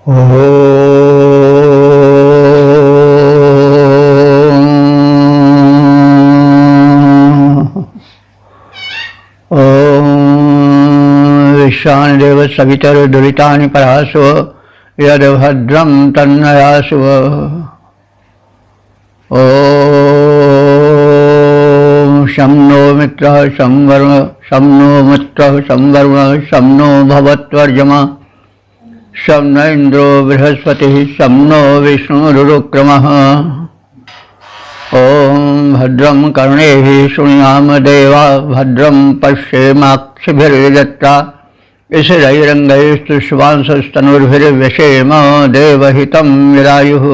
ईशानदेव सवितर्दुरितानि परासो यद्भद्रं तन्नयासो। शं नो मित्रः शं वरुणः शं नो मित्रः शं वरुणः शं नो भवत्वर्यमा शं न इन्द्रो बृहस्पतिः शं नो विष्णुरुक्रमः। ॐ भद्रं कर्णेभिः शृणुयाम देवा भद्रं पश्येमाक्षिभिर्यजत्रा स्थिरैरङ्गैस्तुष्वांसस्तनुर्भिर्व्यसेम देवहितं यदायुः।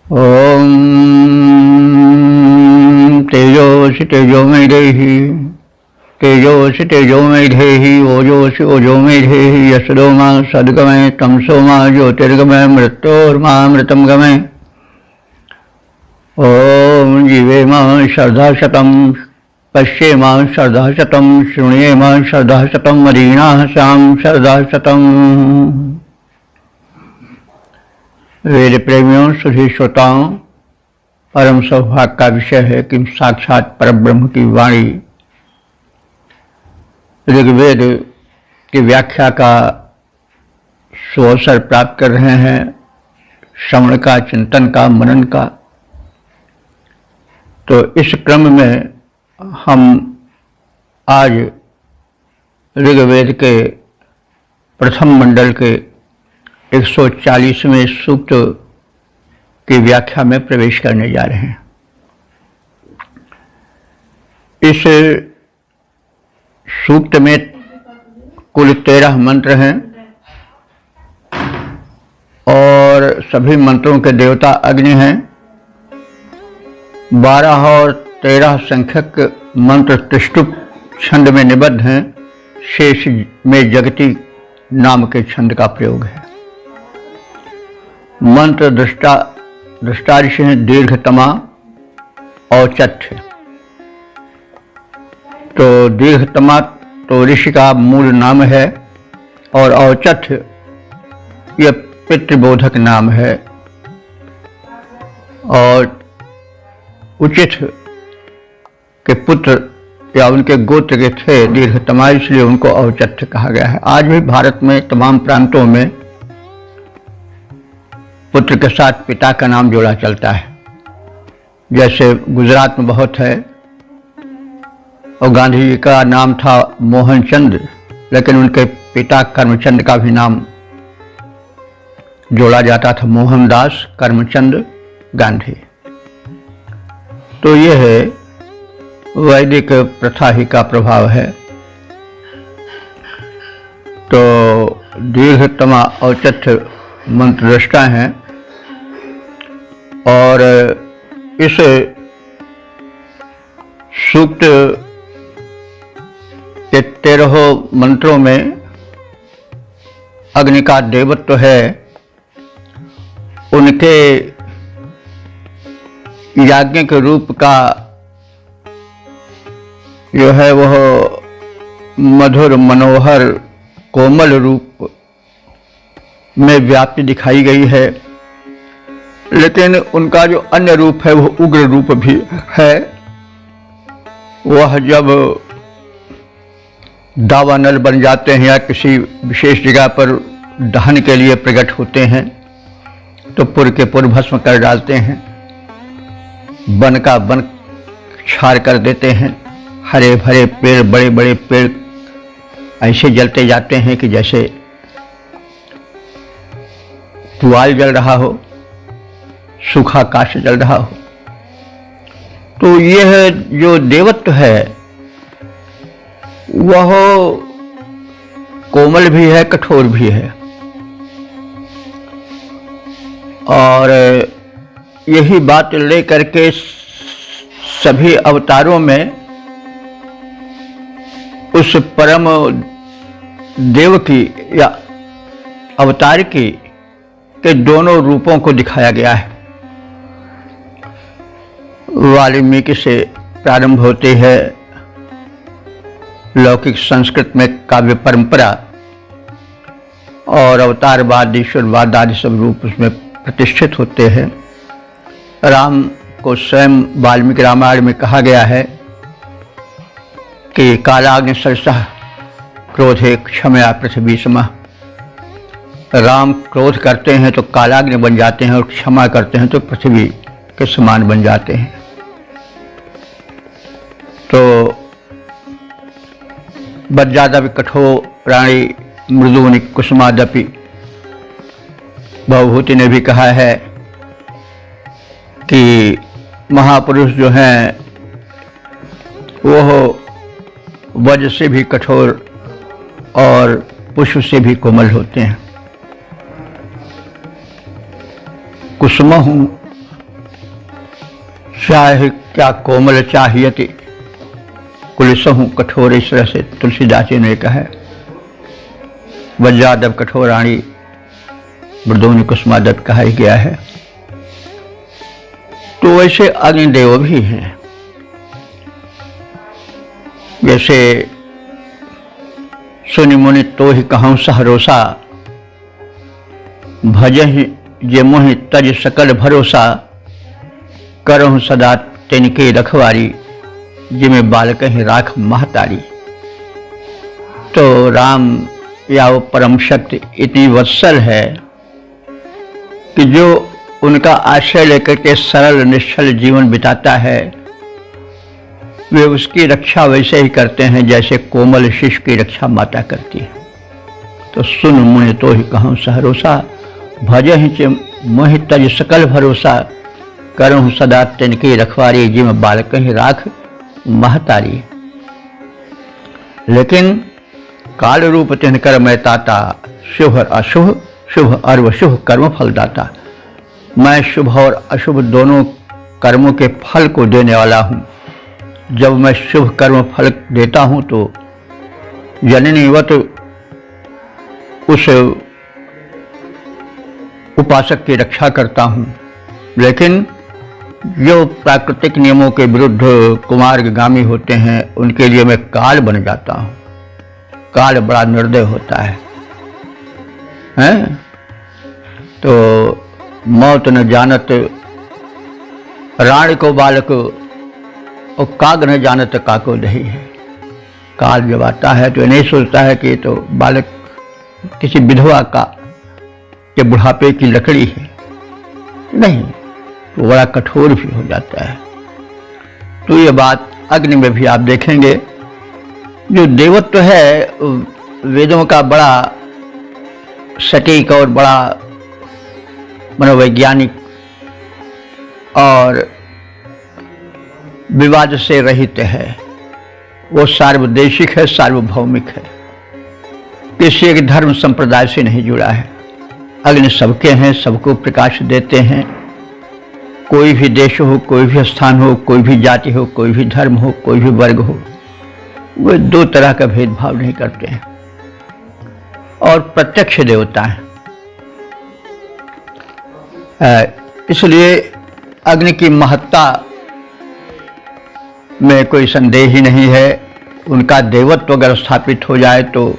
ॐ तेजोसि तेजोमयि देहि तेजोसि तेजोमयि देहि ओजोसि ओजोमयि देहि यशोदो मा सद्गमय तमसो मा ज्योतिर्गमय मृत्योर्मामृतं गमय। ॐ जीवेम शर्धाशतं पश्येम शर्धाशतं शृणुयेम शर्धाशतं मदीनाः स्याम शर्धाशतम्। वेद प्रेमियों सुधी श्रोताओं, परम सौभाग्य का विषय है कि साक्षात परब्रह्म की वाणी ऋग्वेद की व्याख्या का सुअवसर प्राप्त कर रहे हैं, श्रवण का, चिंतन का, मनन का। तो इस क्रम में हम आज ऋग्वेद के प्रथम मंडल के 140वें सूक्त की व्याख्या में प्रवेश करने जा रहे हैं। इस सूक्त में कुल 13 मंत्र हैं और सभी मंत्रों के देवता अग्नि हैं। 12 और 13 संख्यक मंत्र त्रिष्टुप छंद में निबद्ध हैं। शेष में जगती नाम के छंद का प्रयोग है। मंत्र दृष्टारिष हैं दीर्घतमा औचथ्य। तो दीर्घतमा तो ऋषि का मूल नाम है और औचथ्य यह पितृबोधक नाम है। और उचित के पुत्र या उनके गोत्र के थे दीर्घतमा, इसलिए उनको औचथ्य कहा गया है। आज भी भारत में तमाम प्रांतों में पुत्र के साथ पिता का नाम जोड़ा चलता है। जैसे गुजरात में बहुत है। और गांधी जी का नाम था मोहनचंद, लेकिन उनके पिता करमचंद का भी नाम जोड़ा जाता था, मोहनदास करमचंद गांधी। तो यह है वैदिक प्रथा ही का प्रभाव है। तो दीर्घतमा औचथ्य मंत्र दृष्टा हैं और इस सूक्त के 13 मंत्रों में अग्नि का देवत्व है। उनके याज्ञिक रूप का जो है वह मधुर मनोहर कोमल रूप में व्याप्ति दिखाई गई है, लेकिन उनका जो अन्य रूप है वह उग्र रूप भी है। वह जब दावानल बन जाते हैं या किसी विशेष जगह पर दहन के लिए प्रकट होते हैं तो पुर के पुर भस्म कर डालते हैं, वन का वन छार कर देते हैं। हरे भरे पेड़, बड़े बड़े पेड़ ऐसे जलते जाते हैं कि जैसे पुआल जल रहा हो, सूखा काष्ठ जल रहा हो। तो यह जो देवत्व है वह कोमल भी है, कठोर भी है। और यही बात लेकर के सभी अवतारों में उस परम देव की या अवतार की के दोनों रूपों को दिखाया गया है। वाल्मीकि से प्रारंभ होती है लौकिक संस्कृत में काव्य परंपरा और अवतारवाद, ईश्वरवाद आदि सब रूप उसमें प्रतिष्ठित होते हैं। राम को स्वयं वाल्मीकि रामायण में कहा गया है कि कालाग्नि सरसः क्रोधे क्षमया पृथ्वी समः। राम क्रोध करते हैं तो कालाग्नि बन जाते हैं और क्षमा करते हैं तो पृथ्वी के समान बन जाते हैं। तो वज्रादपि कठोर प्राणी मृदूनि कुसुमादपि, भवभूति ने भी कहा है कि महापुरुष जो हैं वो वज्र से भी कठोर और पुष्प से भी कोमल होते हैं। कुसुमहु चाहे क्या कोमल चाहियति, कुलिसहु कठोर, इस तरह से तुलसीदास जी ने कहा है। वज्रादप कठोराणी मृदूनि कुसुमादप कहा ही गया है। तो वैसे अग्निदेव भी हैं। जैसे सुनि मुनि तो ही कहूँ सहरोसा, भजहि जे मोहि तज सकल भरोसा, करहु सदा तिनके रखवारी, जिमे बालक ही राख महतारी। तो राम या वो परम शक्ति इतनी वत्सल है कि जो उनका आश्रय लेकर के सरल निश्चल जीवन बिताता है, वे उसकी रक्षा वैसे ही करते हैं जैसे कोमल शिशु की रक्षा माता करती है। तो सुन मुनि तो ही कहूँ सहरोसा, भजहि मोहि तज सकल भरोसा, करहु सदा तिनकी रखवारी, जिम बालक ही राख महतारी। लेकिन काल रूप तिनकर मैं ताता, शुभ अशुभ शुभ और शुभ कर्म फलदाता। मैं शुभ और अशुभ दोनों कर्मों के फल को देने वाला हूँ। जब मैं शुभ कर्म फल देता हूँ तो जननीवत उस उपासक की रक्षा करता हूँ, लेकिन जो प्राकृतिक नियमों के विरुद्ध कुमार्गामी होते हैं उनके लिए मैं काल बन जाता हूँ। काल बड़ा निर्दय होता है, हैं? तो मौत न जानत राणी को बालक, और काग न जानत काको दही है। काल जब आता है तो नहीं सोचता है कि तो बालक किसी विधवा का के बुढ़ापे की लकड़ी है, नहीं, तो बड़ा कठोर भी हो जाता है। तो ये बात अग्नि में भी आप देखेंगे। जो देवत्व है वेदों का बड़ा सटीक और बड़ा मनोवैज्ञानिक और विवाद से रहित है। वो सार्वदेशिक है, सार्वभौमिक है, किसी एक धर्म संप्रदाय से नहीं जुड़ा है। अग्नि सबके हैं, सबको प्रकाश देते हैं। कोई भी देश हो, कोई भी स्थान हो, कोई भी जाति हो, कोई भी धर्म हो, कोई भी वर्ग हो, वे दो तरह का भेदभाव नहीं करते हैं और प्रत्यक्ष देवता हैं। इसलिए अग्नि की महत्ता में कोई संदेह ही नहीं है। उनका देवत्व अगर स्थापित हो जाए तो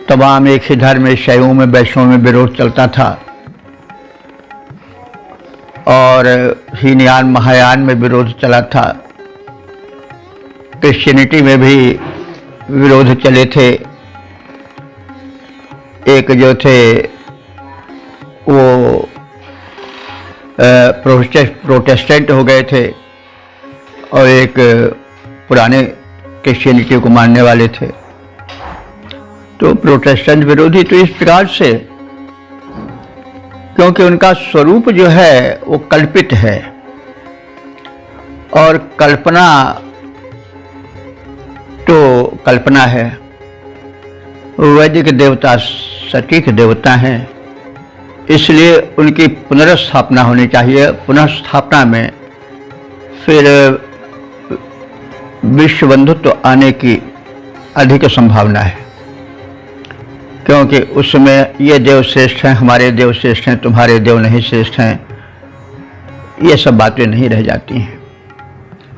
तमाम एक ही धर्म में, शैवों में, वैष्णवों में विरोध चलता था और हीनयान महायान में विरोध चला था। क्रिश्चियनिटी में भी विरोध चले थे। एक जो थे वो प्रोटेस्टेंट हो गए थे और एक पुराने क्रिश्चियनिटी को मानने वाले थे। तो प्रोटेस्टेंट विरोधी तो इस प्रकार से, क्योंकि उनका स्वरूप जो है वो कल्पित है और कल्पना तो कल्पना है। वैदिक देवता सटीक देवता हैं, इसलिए उनकी पुनर्स्थापना होनी चाहिए। पुनर्स्थापना में फिर विश्व बंधुत्व आने की अधिक संभावना है, क्योंकि उसमें ये देव श्रेष्ठ हैं, हमारे देव श्रेष्ठ हैं, तुम्हारे देव नहीं श्रेष्ठ हैं, ये सब बातें नहीं रह जाती हैं।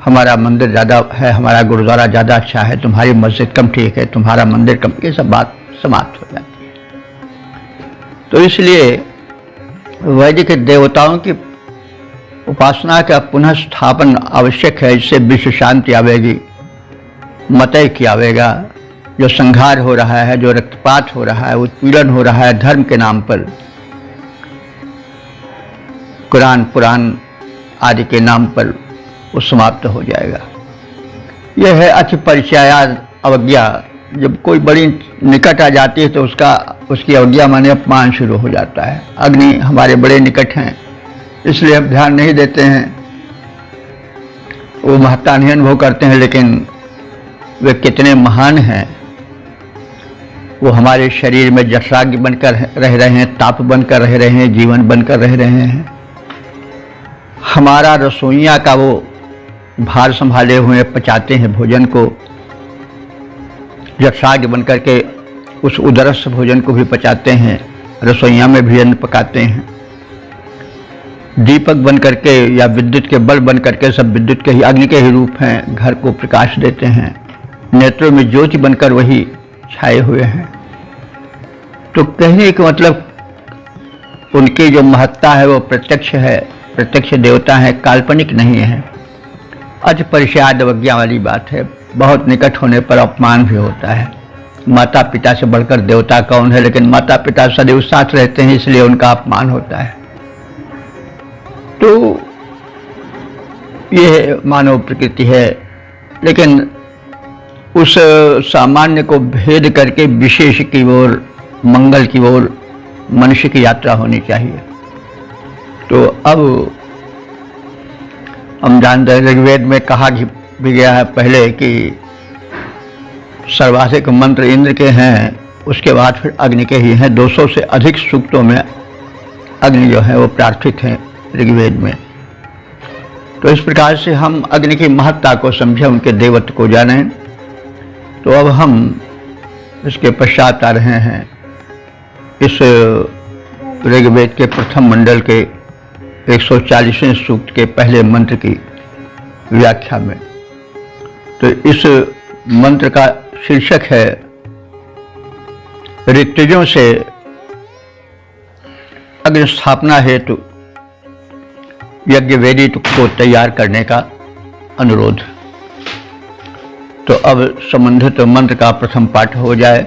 हमारा मंदिर ज़्यादा है, हमारा गुरुद्वारा ज़्यादा अच्छा है, तुम्हारी मस्जिद कम ठीक है, तुम्हारा मंदिर कम, ये सब बात समाप्त हो जाती है। तो इसलिए वैदिक देवताओं की उपासना का पुनः स्थापन आवश्यक है। इससे विश्व शांति आवेगी, मतय की आवेगा। जो संहार हो रहा है, जो रक्तपात हो रहा है, उत्पीड़न हो रहा है धर्म के नाम पर, कुरान पुराण आदि के नाम पर, वो समाप्त हो जाएगा। यह है अति परिचयाद अवज्ञा। जब कोई बड़ी निकट आ जाती है तो उसकी अवज्ञा माने अपमान शुरू हो जाता है। अग्नि हमारे बड़े निकट हैं, इसलिए हम ध्यान नहीं देते हैं, वो महत्ता नहीं अनुभव करते हैं, लेकिन वे कितने महान हैं। वो हमारे शरीर में जठराग्नि बनकर रह रहे हैं, ताप बनकर रह रहे हैं, जीवन बनकर रह रहे हैं। हमारा रसोइया का वो भार संभाले हुए पचाते हैं भोजन को, जठराग्नि बनकर के उस उदरस्थ भोजन को भी पचाते हैं, रसोइया में भी अन्न पकाते हैं। दीपक बन करके या विद्युत के बल बन करके, सब विद्युत के ही, अग्नि के ही रूप हैं, घर को प्रकाश देते हैं। नेत्रों में ज्योति बनकर वही छाए हुए हैं। तो कहने का मतलब उनकी जो महत्ता है वो प्रत्यक्ष है, प्रत्यक्ष देवता है, काल्पनिक नहीं है। अति परिचयाद अवज्ञा वाली बात है। बहुत निकट होने पर अपमान भी होता है। माता पिता से बढ़कर देवता कौन है, लेकिन माता पिता सदैव साथ रहते हैं, इसलिए उनका अपमान होता है। तो यह मानव प्रकृति है, लेकिन उस सामान्य को भेद करके विशेष की ओर, मंगल की ओर मनुष्य की यात्रा होनी चाहिए। तो अब हम जानते हैं ऋग्वेद में कहा भी गया है पहले कि सर्वाधिक मंत्र इंद्र के हैं, उसके बाद फिर अग्नि के ही हैं। 200 से अधिक सूक्तों में अग्नि जो है वो प्रार्थित हैं ऋग्वेद में। तो इस प्रकार से हम अग्नि की महत्ता को समझें, उनके देवत्व को जानें। तो अब हम इसके पश्चात आ रहे हैं इस ऋग्वेद के प्रथम मंडल के 140वें सूक्त के पहले मंत्र की व्याख्या में। तो इस मंत्र का शीर्षक है ऋतुजों से अग्नि स्थापना हेतु यज्ञ वेदी को तैयार करने का अनुरोध। तो अब संबंधित मंत्र का प्रथम पाठ हो जाए।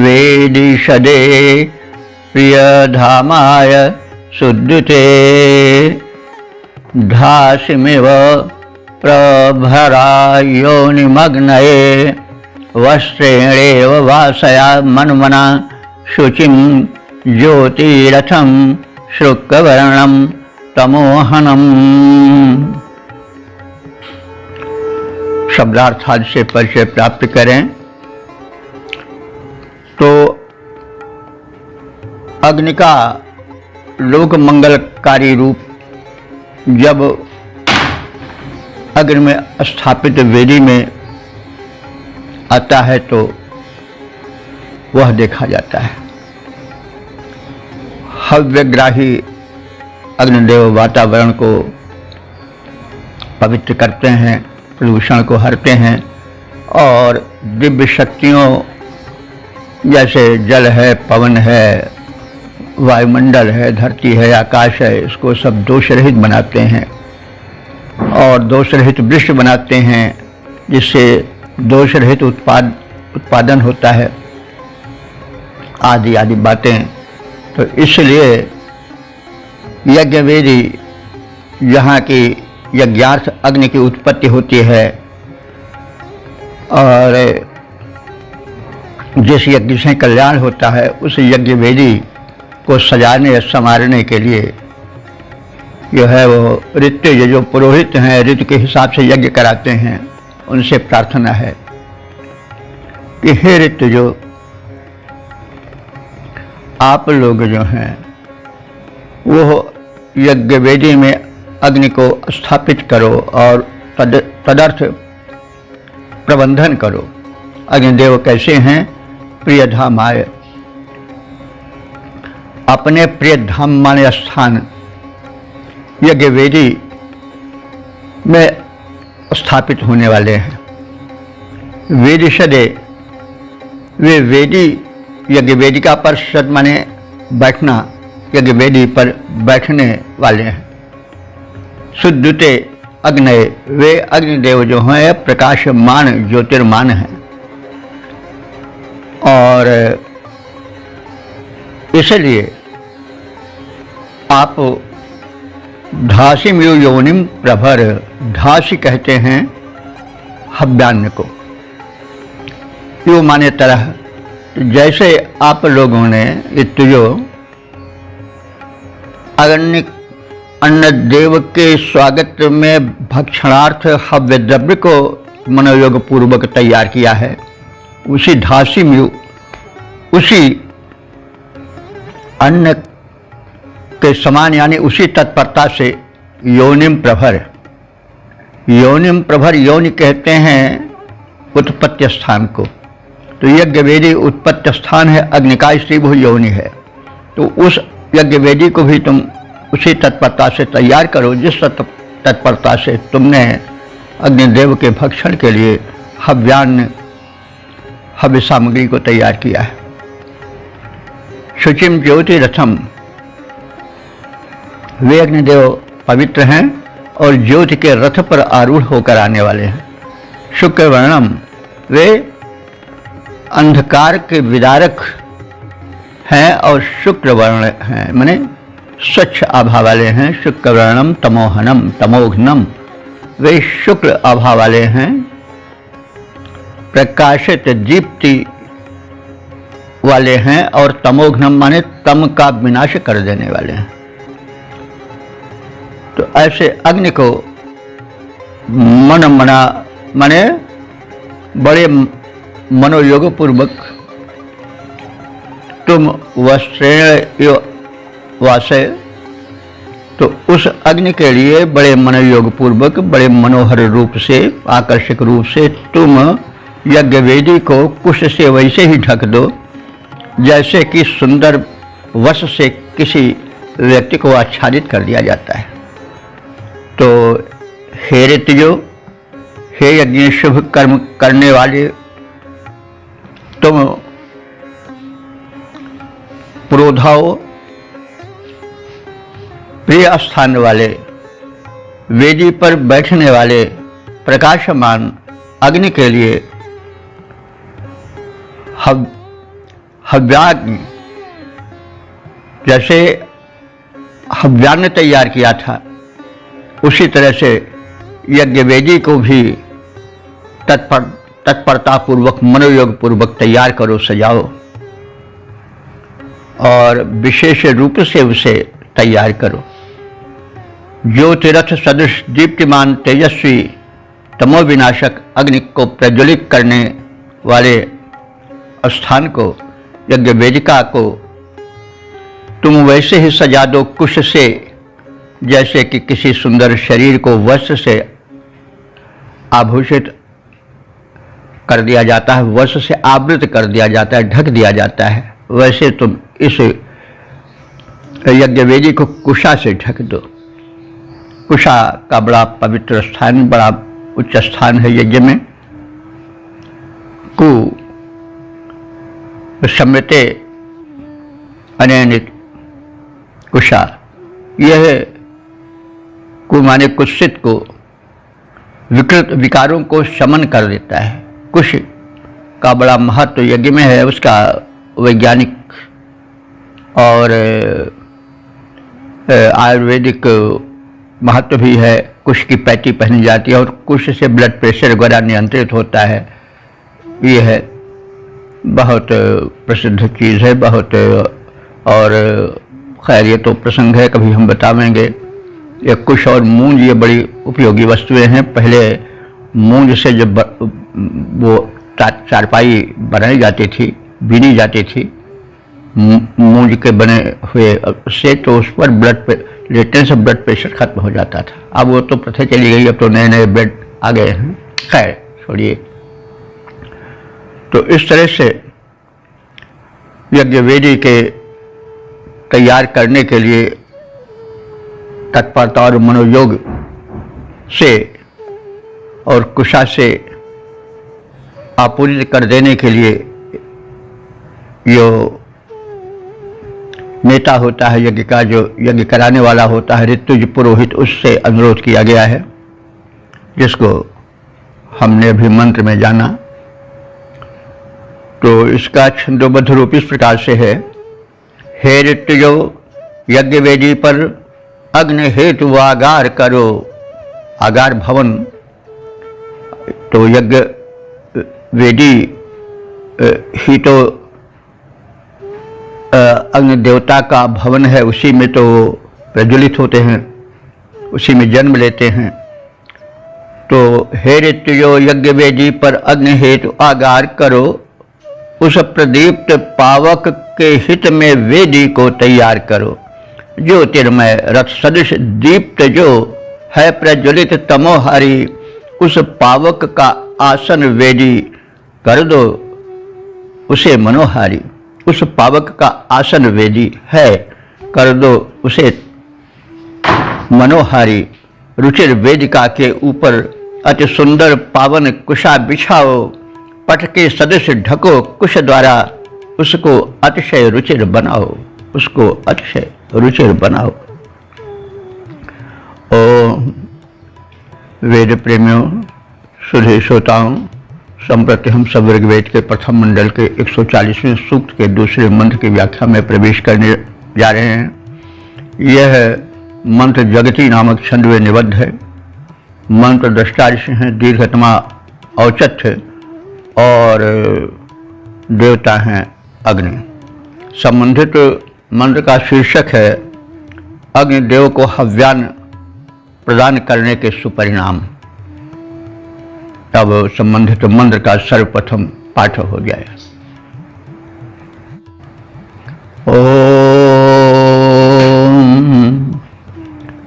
वेदिषदे प्रियधामाय सुद्युते धासिमिव प्रभरायोनिमग्नये वस्त्रेणेव वासया मन्मना शुचिं ज्योतिरथं शुक्लवर्णं तमोहनम्। शब्दार्थादि से परिचय प्राप्त करें। तो अग्नि का लोक मंगलकारी रूप जब अग्नि में स्थापित वेदी में आता है तो वह देखा जाता है। हव्यग्राही अग्निदेव वातावरण को पवित्र करते हैं, प्रदूषण को हरते हैं और दिव्य शक्तियों जैसे जल है, पवन है, वायुमंडल है, धरती है, आकाश है, इसको सब दोष रहित बनाते हैं और दोष रहित वृक्ष बनाते हैं, जिससे दोष रहित उत्पादन होता है, आदि आदि बातें। तो इसलिए यज्ञ वेदी जहाँ की यज्ञार्थ अग्नि की उत्पत्ति होती है और जिस यज्ञ से कल्याण होता है, उस यज्ञ वेदी को सजाने संवारने के लिए जो है वो ऋतुज जो पुरोहित हैं, ऋतु के हिसाब से यज्ञ कराते हैं, उनसे प्रार्थना है कि हे ऋतुजो, आप लोग जो हैं वो यज्ञ वेदी में अग्नि को स्थापित करो और तदर्थ प्रबंधन करो। अग्निदेव कैसे हैं? प्रिय धाम आए, अपने प्रिय धाम माने स्थान यज्ञ वेदी में स्थापित होने वाले हैं। वेदिषदे, वे वेदी यज्ञ वेदिका पर सद माने बैठना, यज्ञ वेदी पर बैठने वाले हैं। सुद्युते अग्नय, वे अग्निदेव जो हैं प्रकाशमान ज्योतिर्मान हैं। और इसलिए आप धासिमयु योनिम प्रभर, धासी कहते हैं हव्यान्न को, यो माने तरह। जैसे आप लोगों ने इत्यो अन्न देव के स्वागत में भक्षणार्थ हव्य द्रव्य को मनोयोग पूर्वक तैयार किया है, उसी धासिमयु, उसी अन्न के समान यानी उसी तत्परता से योनिम प्रभर, योनिम प्रभर, योनि कहते हैं उत्पत्ति स्थान को। तो यज्ञ वेदी उत्पत्ति स्थान है, अग्नि का स्त्रीभू योनि है। तो उस यज्ञ वेदी को भी तुम उसी तत्परता से तैयार करो जिस तत्परता से तुमने अग्निदेव के भक्षण के लिए हव्यान्न, हव्य सामग्री को तैयार किया है। शुचिम ज्योति रथम, वे अग्निदेव पवित्र हैं और ज्योति के रथ पर आरूढ़ होकर आने वाले हैं। शुक्र वर्णम, वे अंधकार के विदारक हैं और शुक्र वर्ण हैं, माने स्वच्छ आभा वाले हैं। शुक्र वर्णम तमोहनम तमोघ्नम, वे शुक्र आभा वाले हैं, प्रकाशित दीप्ति वाले हैं, और तमोघ्नम माने तम का विनाश कर देने वाले हैं। तो ऐसे अग्नि को मन मना माने बड़े मनोयोग पूर्वक तुम वस्त्रेण वासे, तो उस अग्नि के लिए बड़े मनोयोग पूर्वक, बड़े मनोहर रूप से, आकर्षक रूप से तुम यज्ञ वेदी को कुश से वैसे ही ढक दो जैसे कि सुंदर वस्त्र से किसी व्यक्ति को आच्छादित कर दिया जाता है। तो हे ऋतजो, हे यज्ञ शुभ कर्म करने वाले, तुम पुरोधाओ, प्रिय स्थान वाले, वेदी पर बैठने वाले प्रकाशमान अग्नि के लिए हव्याग्नि, जैसे हव्यान्न तैयार किया था उसी तरह से यज्ञ वेदी को भी तत्परता पूर्वक, मनोयोग पूर्वक तैयार करो, सजाओ और विशेष रूप से उसे तैयार करो। ज्योतिरथ सदृश दीप्तिमान तेजस्वी तमो विनाशक अग्नि को प्रज्वलित करने वाले स्थान को, यज्ञ वेदिका को तुम वैसे ही सजा दो कुश से जैसे कि किसी सुंदर शरीर को वस्त्र से आभूषित कर दिया जाता है, वस्त्र से आवृत कर दिया जाता है, ढक दिया जाता है। वैसे तुम इस यज्ञ वेदी को कुशा से ढक दो। कुशा का बड़ा पवित्र स्थान, बड़ा उच्च स्थान है यज्ञ में। कु सम्यते अनैनित कुशा, यह कु माने कुत्सित को, विकृत विकारों को शमन कर देता है। कुश का बड़ा महत्व यज्ञ में है, उसका वैज्ञानिक और आयुर्वेदिक महत्व भी है। कुश की पैटी पहनी जाती है और कुश से ब्लड प्रेशर वगैरह नियंत्रित होता है। ये है बहुत प्रसिद्ध चीज़ है, बहुत। और खैर ये तो प्रसंग है, कभी हम बतावेंगे। ये कुश और मूंज ये बड़ी उपयोगी वस्तुएं हैं। पहले मूंज से जब वो चारपाई बनाई जाती थी, बीनी जाती थी मूंज के बने हुए से, तो उस पर लेटने से ब्लड प्रेशर खत्म हो जाता था। अब वो तो प्रथा चली गई, अब तो नए नए बेड आ गए हैं। खैर छोड़िए। तो इस तरह से यज्ञ वेदी के तैयार करने के लिए तत्परता और मनोयोग से और कुशा से आपूर्ति कर देने के लिए जो नेता होता है यज्ञ का, जो यज्ञ कराने वाला होता है ऋतुज पुरोहित, उससे अनुरोध किया गया है, जिसको हमने अभी मंत्र में जाना। तो इसका छंदोबद्ध रूप इस प्रकार से है। हे ऋतुजो यज्ञ वेदी पर अग्नि हेतु आगार करो। आगार भवन, तो यज्ञ वेदी ही तो अग्नि देवता का भवन है, उसी में तो प्रज्वलित होते हैं, उसी में जन्म लेते हैं। तो हे ऋतुजो यज्ञ वेदी पर अग्नि हेतु आगार करो, उस प्रदीप्त पावक के हित में वेदी को तैयार करो। ज्योतिर्मय रथ सदृश दीप्त जो है प्रज्वलित तमोहारी, उस पावक का आसन वेदी कर दो उसे मनोहारी। उस पावक का आसन वेदी है, कर दो उसे मनोहारी। रुचिर वेदिका के ऊपर अति सुंदर पावन कुशा बिछाओ, पट के सदस्य ढको कुश द्वारा, उसको अतिशय रुचिर बनाओ, उसको अतिशय रुचिर बनाओ। ओ वेद प्रेमियों, सुधे श्रोताओं, संप्रति हम सब ऋग्वेद के प्रथम मंडल के 140वें सूक्त के दूसरे मंत्र की व्याख्या में प्रवेश करने जा रहे हैं। यह मंत्र जगती नामक छंद में निबद्ध है। मंत्र दृष्टा ऋषि हैं, दीर्घतमा औचत्य और देवता हैं अग्नि। संबंधित मंत्र का शीर्षक है अग्निदेव को हव्यान प्रदान करने के सुपरिणाम। अब संबंधित मंत्र का सर्वप्रथम पाठ हो जाए। ओम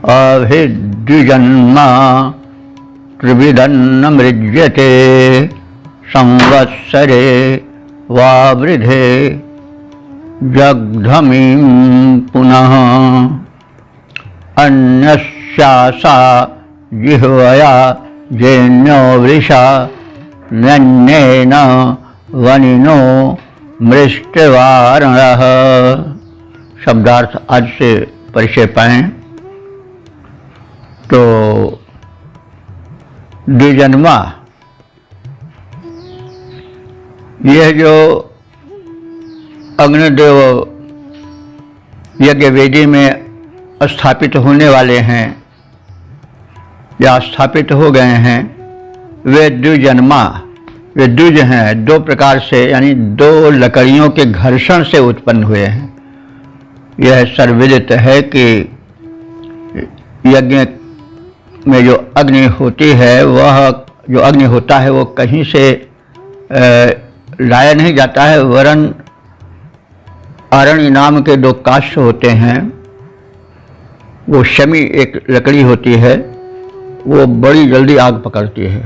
अभिद्विजन्मा त्रिविधन्न मृज्यते संवत्सरे वावृधे जग्धमीं पुनः अन्यस्यासा जिह्वया जेन्यो वृषा नन्येन वनिनो मृष्टवारणः। शब्दार्थ आज से परिचय पाएं तो द्विजन्मा, यह जो अग्निदेव यज्ञ वेदी में स्थापित होने वाले हैं या स्थापित हो गए हैं, वे द्विजन्मा, वे द्विज हैं, दो प्रकार से, यानी दो लकड़ियों के घर्षण से उत्पन्न हुए हैं। यह सर्वविदित है कि यज्ञ में जो अग्नि होती है, वह जो अग्नि होता है वो कहीं से लाया नहीं जाता है, वरन अरण्य नाम के दो काष्ठ होते हैं। वो शमी एक लकड़ी होती है, वो बड़ी जल्दी आग पकड़ती है,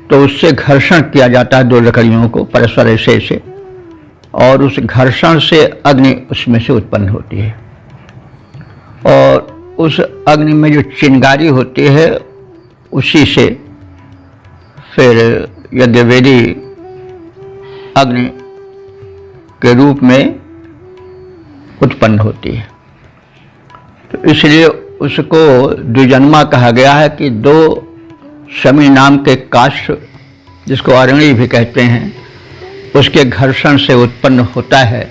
तो उससे घर्षण किया जाता है दो लकड़ियों को परस्पर ऐसे, और उस घर्षण से अग्नि उसमें से उत्पन्न होती है। और उस अग्नि में जो चिंगारी होती है, उसी से फिर यज्ञवेदी अग्नि के रूप में उत्पन्न होती है। तो इसलिए उसको द्विजन्मा कहा गया है कि दो शमी नाम के काष्ठ, जिसको अरणी भी कहते हैं, उसके घर्षण से उत्पन्न होता है,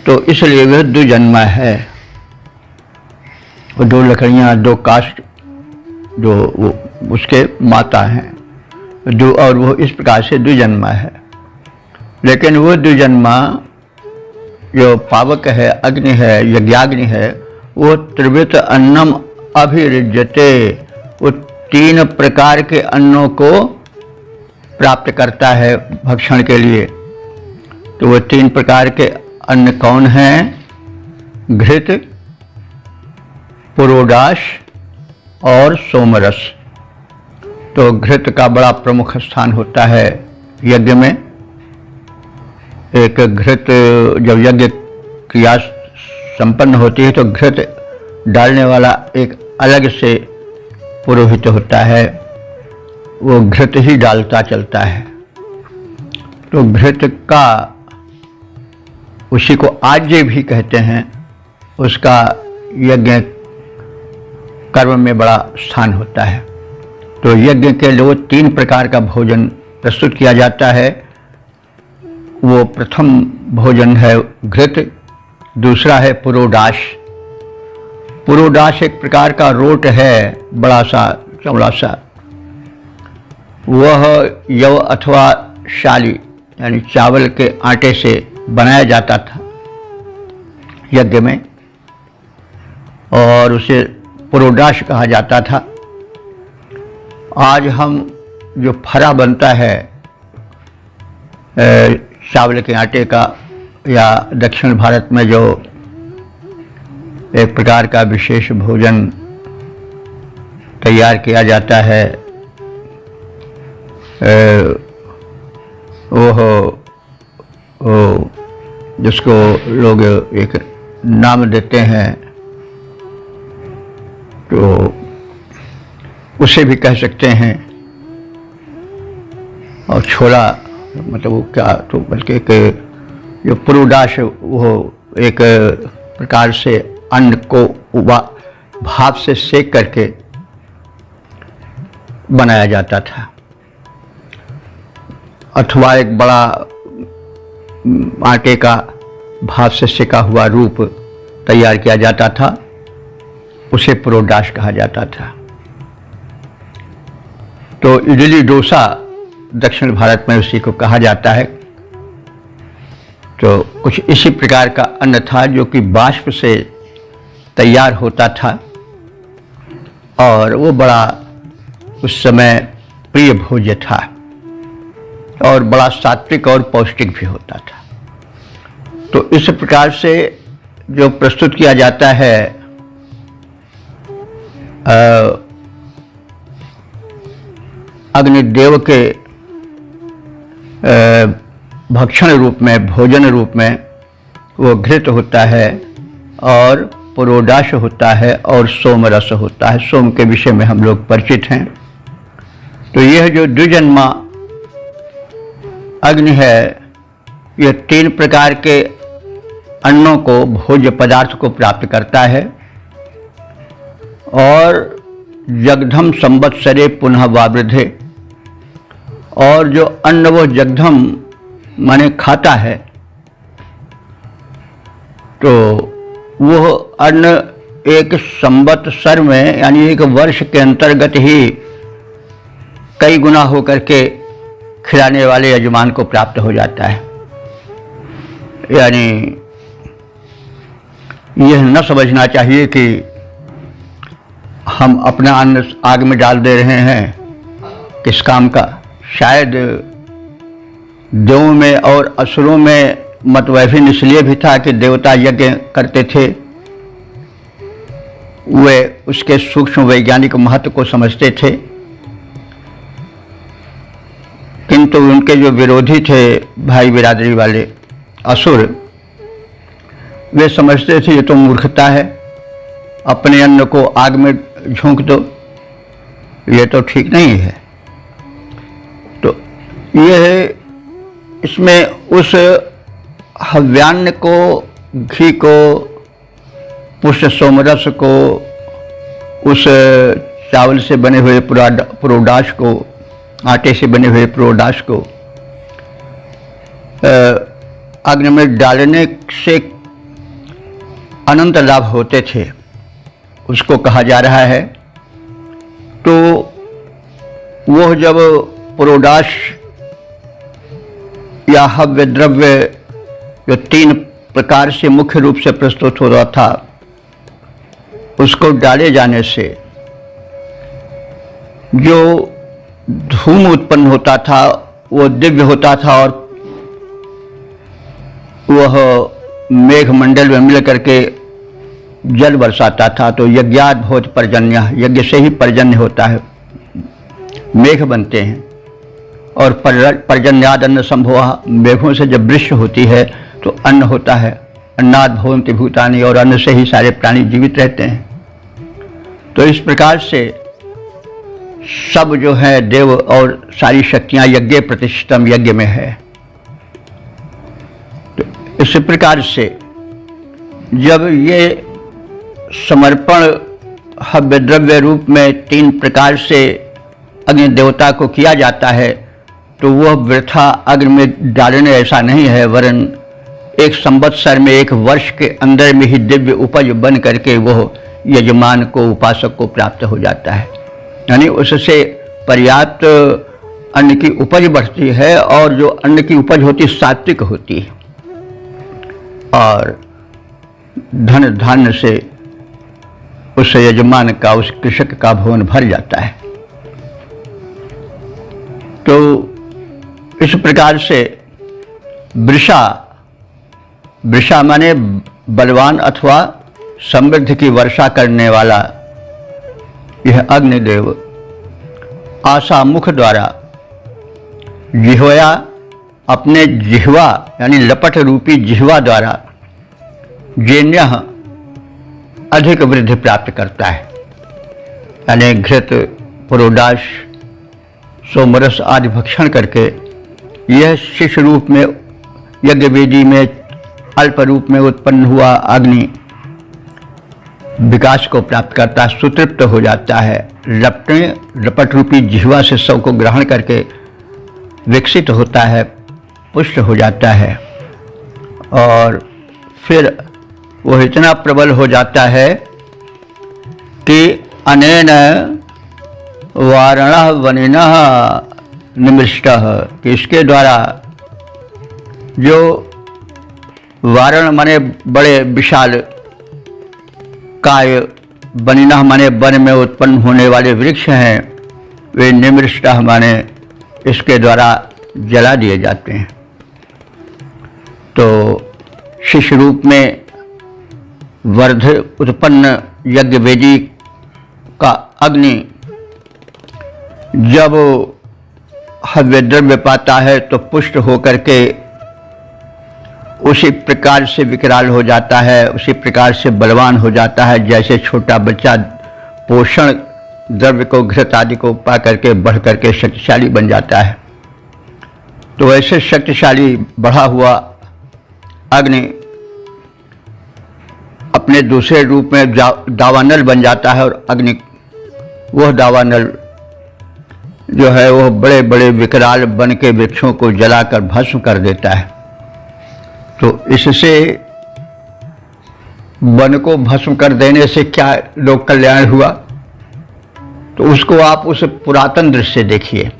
तो इसलिए वह द्विजन्मा है। वो दो लकड़ियाँ, दो काष्ठ जो वो उसके माता हैं, दो, और वो इस प्रकार से द्विजन्मा है। लेकिन वो द्विजन्मा जो पावक है, अग्नि है, यज्ञाग्नि है, वो त्रिवृत अन्नम अभिरुज्यते, वो तीन प्रकार के अन्नों को प्राप्त करता है भक्षण के लिए। तो वो तीन प्रकार के अन्न कौन हैं? घृत, पुरोडाश और सोमरस। तो घृत का बड़ा प्रमुख स्थान होता है यज्ञ में। एक घृत, जब यज्ञ क्रिया संपन्न होती है तो घृत डालने वाला एक अलग से पुरोहित होता है, वो घृत ही डालता चलता है। तो घृत का उसी को आज्य भी कहते हैं, उसका यज्ञ कर्म में बड़ा स्थान होता है। तो यज्ञ के लिए 3 प्रकार का भोजन प्रस्तुत किया जाता है। वो प्रथम भोजन है घृत, दूसरा है पुरोडाश। पुरोडाश एक प्रकार का रोट है, बड़ा सा चौड़ा सा। वह यव अथवा शाली यानी चावल के आटे से बनाया जाता था यज्ञ में, और उसे पुरोडाश कहा जाता था। आज हम जो फरा बनता है चावल के आटे का, या दक्षिण भारत में जो एक प्रकार का विशेष भोजन तैयार किया जाता है, वो जिसको लोग एक नाम देते हैं, तो उसे भी कह सकते हैं। और छोला मतलब वो क्या, तो बल्कि जो पुरोडाश वो एक प्रकार से अन्न को भाप से सेक करके बनाया जाता था, अथवा एक बड़ा आटे का भाप से सेका हुआ रूप तैयार किया जाता था, उसे पुरोडाश कहा जाता था। तो इडली डोसा दक्षिण भारत में उसी को कहा जाता है। तो कुछ इसी प्रकार का अन्न था जो कि बाष्प से तैयार होता था, और वो बड़ा उस समय प्रिय भोज्य था, और बड़ा सात्विक और पौष्टिक भी होता था। तो इस प्रकार से जो प्रस्तुत किया जाता है अग्निदेव के भक्षण रूप में, भोजन रूप में, वो घृत होता है और पुरोडाश होता है और सोम रस होता है। सोम के विषय में हम लोग परिचित हैं। तो यह जो द्विजन्मा अग्नि है, यह 3 प्रकार के अन्नों को, भोज्य पदार्थ को प्राप्त करता है, और जगधम संवत्सरे पुनः वावृधे, और जो अन्न वो जगधम माने खाता है, तो वह अन्न एक संवत्सर में यानी एक वर्ष के अंतर्गत ही कई गुना होकर के खिलाने वाले यजमान को प्राप्त हो जाता है। यानी यह न समझना चाहिए कि हम अपना अन्न आग में डाल दे रहे हैं किस काम का। शायद देवों में और असुरों में मतवैभिन्न इसलिए भी था कि देवता यज्ञ करते थे, वे उसके सूक्ष्म वैज्ञानिक महत्व को समझते थे, किंतु उनके जो विरोधी थे भाई बिरादरी वाले असुर, वे समझते थे ये तो मूर्खता है, अपने अन्न को आग में झोंक दो, ये तो ठीक नहीं है। तो यह इसमें उस हव्यान्न को, घी को, पुष्ट सोमरस को, उस चावल से बने हुए पुरोडाश को, आटे से बने हुए पुरोडाश को अग्नि में डालने से अनंत लाभ होते थे, उसको कहा जा रहा है। तो वह जब पुरोडाश या हव्य द्रव्य जो 3 प्रकार से मुख्य रूप से प्रस्तुत हो रहा था, उसको डाले जाने से जो धूम उत्पन्न होता था वो दिव्य होता था, और वह मेघमंडल में मिल करके जल बरसाता था। तो यज्ञाद भोज पर्जन्य, यज्ञ से ही पर्जन्य होता है, मेघ बनते हैं, और पर्जन्याद अन्न संभव, मेघों से जब वृष्टि होती है तो अन्न होता है। अन्नाद भवन्ति भूतानि, और अन्न से ही सारे प्राणी जीवित रहते हैं। तो इस प्रकार से सब जो है देव और सारी शक्तियां यज्ञ प्रतिष्ठितम, यज्ञ में है। तो इस प्रकार से जब ये समर्पण हव्य द्रव्य रूप में 3 प्रकार से अग्नि देवता को किया जाता है, तो वह वृथा अग्नि में डालने ऐसा नहीं है, वरन 1 संवत्सर में 1 वर्ष के अंदर में ही दिव्य उपज बन करके वह यजमान को, उपासक को प्राप्त हो जाता है। यानी उससे पर्याप्त अन्न की उपज बढ़ती है, और जो अन्न की उपज होती सात्विक होती है, और धन धान्य से उस यजमान का, उस कृषक का भवन भर जाता है। तो इस प्रकार से वृषा माने बलवान अथवा समृद्धि की वर्षा करने वाला यह अग्निदेव आशा मुख द्वारा जिह्वया, अपने जिह्वा यानी लपट रूपी जिह्वा द्वारा जेन्यः अधिक वृद्धि प्राप्त करता है। यानी घृत, पुरोडाश, सोमरस आदि भक्षण करके यह शिष्य रूप में यज्ञ वेदी में अल्प रूप में उत्पन्न हुआ अग्नि विकास को प्राप्त करता है, सुतृप्त हो जाता है, लपट रूपी जिह्वा से सब को ग्रहण करके विकसित होता है, पुष्ट हो जाता है, और फिर वह इतना प्रबल हो जाता है कि अनेन वारणः वनिनः निमृष्टः, कि इसके द्वारा जो वारण माने बड़े विशाल काय, वनिनः माने वन में उत्पन्न होने वाले वृक्ष हैं, वे निमृष्टः माने इसके द्वारा जला दिए जाते हैं। तो शिष्य रूप में वर्ध उत्पन्न यज्ञ वेदी का अग्नि जब हव्य द्रव्य पाता है तो पुष्ट होकर के उसी प्रकार से विकराल हो जाता है, उसी प्रकार से बलवान हो जाता है, जैसे छोटा बच्चा पोषण द्रव्य को, घृत आदि को पा करके बढ़ करके शक्तिशाली बन जाता है। तो ऐसे शक्तिशाली बढ़ा हुआ अग्नि अपने दूसरे रूप में दावानल बन जाता है, और अग्नि वह दावानल जो है वह बड़े बड़े विकराल बन के वृक्षों को जलाकर भस्म कर देता है। तो इससे वन को भस्म कर देने से क्या लोक कल्याण हुआ, तो उसको आप उस पुरातन दृश्य देखिए।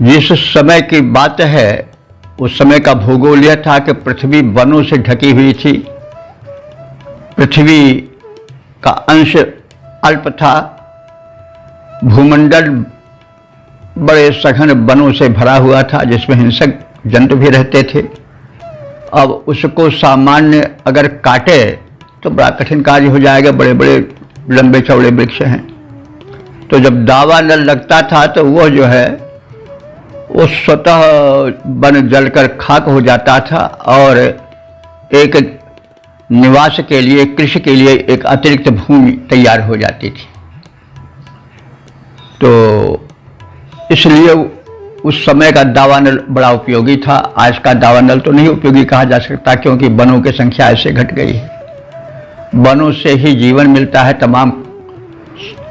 जिस समय की बात है उस समय का भूगोल यह था कि पृथ्वी वनों से ढकी हुई थी, पृथ्वी का अंश अल्प था, भूमंडल बड़े सघन वनों से भरा हुआ था जिसमें हिंसक जंतु भी रहते थे। अब उसको सामान्य अगर काटे तो बड़ा कठिन कार्य हो जाएगा, बड़े बड़े लंबे चौड़े वृक्ष हैं। तो जब दावा न लगता था तो वो जो है वो स्वतः बन जलकर खाक हो जाता था, और एक निवास के लिए, कृषि के लिए एक अतिरिक्त भूमि तैयार हो जाती थी। तो इसलिए उस समय का दावानल बड़ा उपयोगी था। आज का दावानल तो नहीं उपयोगी कहा जा सकता, क्योंकि वनों की संख्या ऐसे घट गई है। वनों से ही जीवन मिलता है, तमाम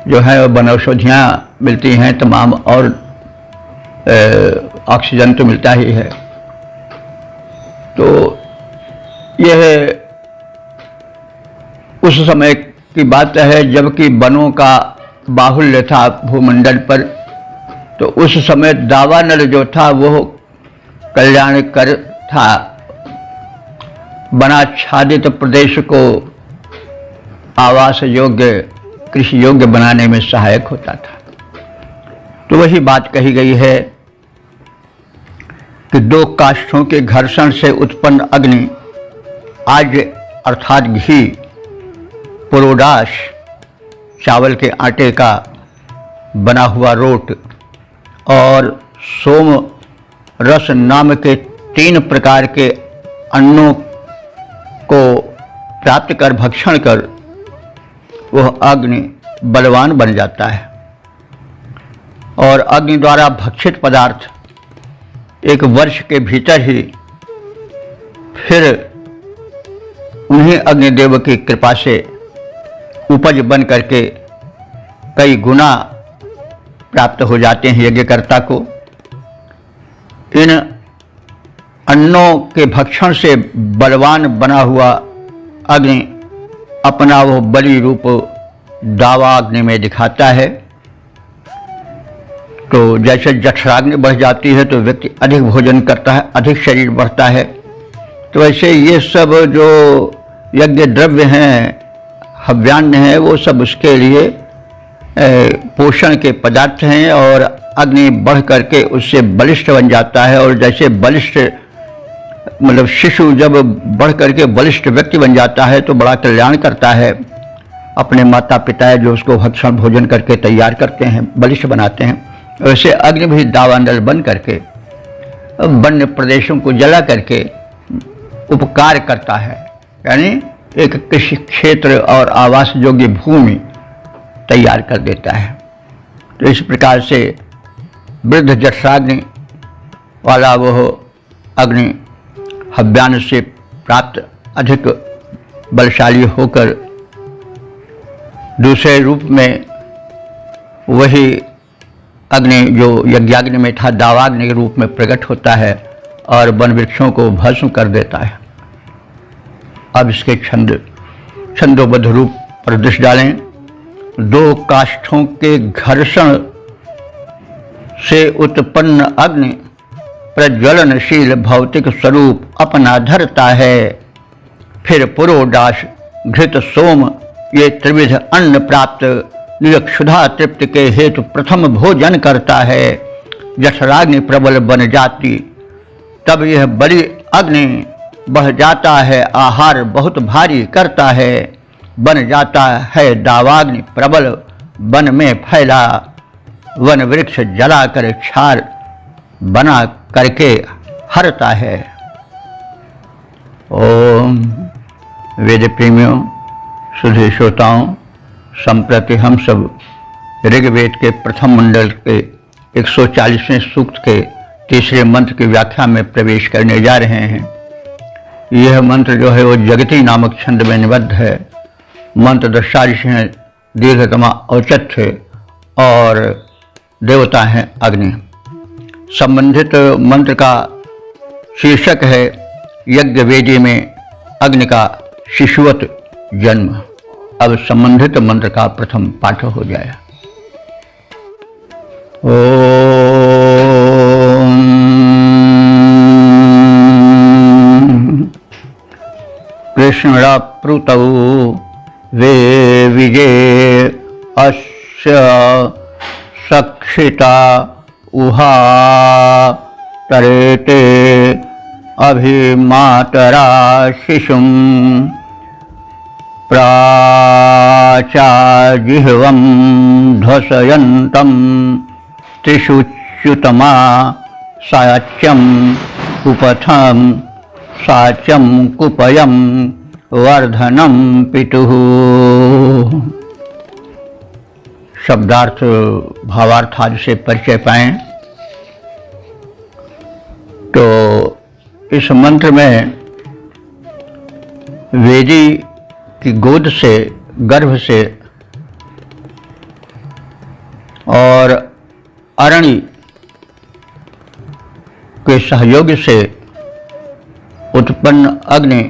जो है वनौषधियाँ मिलती हैं, तमाम और ऑक्सीजन तो मिलता ही है। तो यह उस समय की बात है जबकि वनों का बाहुल्य था भूमंडल पर। तो उस समय दावानल जो था वो कल्याणकर था, वनाच्छादित प्रदेश को आवास योग्य, कृषि योग्य बनाने में सहायक होता था। तो वही बात कही गई है कि 2 काष्ठों के घर्षण से उत्पन्न अग्नि आज अर्थात घी, पुरोडाश चावल के आटे का बना हुआ रोट और सोम रस नाम के 3 प्रकार के अन्नों को प्राप्त कर भक्षण कर वह अग्नि बलवान बन जाता है। और अग्नि द्वारा भक्षित पदार्थ 1 वर्ष के भीतर ही फिर उन्हीं अग्निदेव की कृपा से उपज बन करके कई गुना प्राप्त हो जाते हैं यज्ञकर्ता को। इन अन्नों के भक्षण से बलवान बना हुआ अग्नि अपना वो बलि रूप दावा अग्नि में दिखाता है। तो जैसे जठराग्नि बढ़ जाती है तो व्यक्ति अधिक भोजन करता है, अधिक शरीर बढ़ता है। तो वैसे ये सब जो यज्ञ द्रव्य हैं, हव्यान्न है, वो सब उसके लिए पोषण के पदार्थ हैं और अग्नि बढ़ करके उससे बलिष्ठ बन जाता है। और जैसे बलिष्ठ मतलब शिशु जब बढ़ करके बलिष्ठ व्यक्ति बन जाता है तो बड़ा कल्याण करता है। अपने माता पिता जो उसको भक्षण भोजन करके तैयार करते हैं, बलिष्ठ बनाते हैं, वैसे अग्नि भी दावानल बन करके वन्य प्रदेशों को जला करके उपकार करता है, यानी एक कृषि क्षेत्र और आवास योग्य भूमि तैयार कर देता है। तो इस प्रकार से वृद्ध जठराग्नि वाला वह अग्नि हव्यान्न से प्राप्त अधिक बलशाली होकर दूसरे रूप में वही अग्नि जो यज्ञाग्नि में था दावाग्नि के रूप में प्रकट होता है और वन वृक्षों को भस्म कर देता है। अब इसके छंदोबद्ध रूप पर दृष्टि डालें। दो काष्ठों के घर्षण से उत्पन्न अग्नि प्रज्वलनशील भौतिक स्वरूप अपना धरता है। फिर पुरोडाश घृत सोम ये त्रिविध अन्न प्राप्त निरक्षुधा तृप्ति के हेतु प्रथम भोजन करता है। जठराग्नि प्रबल बन जाती तब यह बड़ी अग्नि बढ़ जाता है, आहार बहुत भारी करता है, बन जाता है दावाग्नि प्रबल, वन में फैला वन वृक्ष जला कर क्षार बना करके हरता है। ओम वेद प्रेमियों, सुधे श्रोताओं, संप्रति हम सब ऋग्वेद के प्रथम मंडल के 140वें सूक्त के तीसरे मंत्र की व्याख्या में प्रवेश करने जा रहे हैं। यह मंत्र जो है वो जगती नामक छंद में निबद्ध है। मंत्र दशारिष हैं, दीर्घतमा औचत्य और देवता हैं अग्नि। संबंधित मंत्र का शीर्षक है यज्ञ वेदी में अग्नि का शिशुवत जन्म। अब संबंधित मंत्र का प्रथम पाठ हो जाए। ओम कृष्णप्रुतौ वे विजे अस्य सक्षिता उहा तरेते अभिमातरा शिशुं प्राचाजिह्वं ध्वसयन्तं त्रिषुच्युतमा साच्यं कुपथं साच्यं कुपयं वर्धनं पितुः। शब्दार्थ भावार्थ आदि से परिचय पाएं तो इस मंत्र में वेदी की गोद से, गर्भ से और अरणि के सहयोग से उत्पन्न अग्नि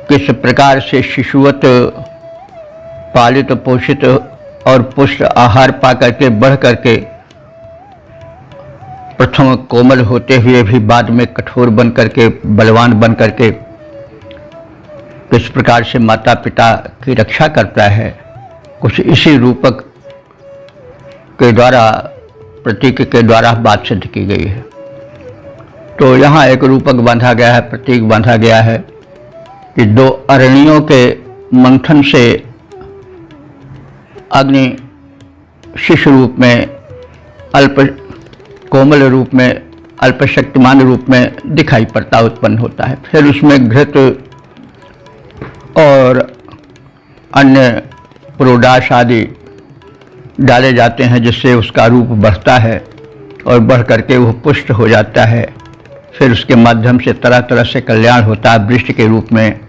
किस प्रकार से शिशुवत पालित पोषित और पुष्ट आहार पा करके बढ़ करके प्रथम कोमल होते हुए भी बाद में कठोर बन करके बलवान बन करके किस प्रकार से माता पिता की रक्षा करता है, कुछ इसी रूपक के द्वारा, प्रतीक के द्वारा बात सिद्ध की गई है। तो यहाँ एक रूपक बांधा गया है, प्रतीक बांधा गया है कि दो अरणियों के मंथन से अग्नि शिशु रूप में, अल्प कोमल रूप में, अल्पशक्तिमान रूप में दिखाई पड़ता, उत्पन्न होता है। फिर उसमें घृत और अन्य पुरोडाश आदि डाले जाते हैं जिससे उसका रूप बढ़ता है और बढ़ करके वह पुष्ट हो जाता है, फिर उसके माध्यम से तरह तरह से कल्याण होता है, वृष्टि के रूप में,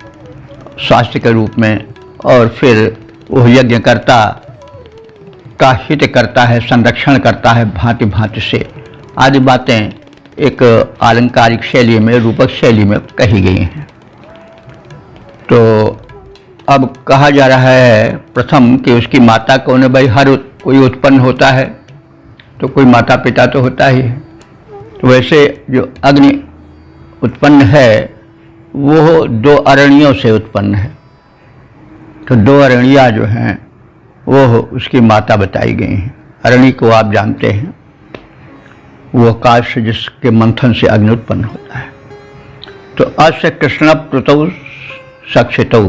स्वास्थ्य के रूप में, और फिर वह यज्ञकर्ता का हित करता है, संरक्षण करता है भांति भांति से। आदि बातें एक आलंकारिक शैली में, रूपक शैली में कही गई हैं। तो अब कहा जा रहा है प्रथम कि उसकी माता कौन है। भाई हर कोई उत्पन्न होता है तो कोई माता पिता तो होता ही है। तो वैसे जो अग्नि उत्पन्न है वो 2 अरणियों से उत्पन्न है। तो 2 अरणियाँ जो हैं वो उसकी माता बताई गई हैं। अरणी को आप जानते हैं, वो आकाश जिसके मंथन से अग्नि उत्पन्न होता है। तो अस्य कृष्ण प्लुतौ सक्षितौ,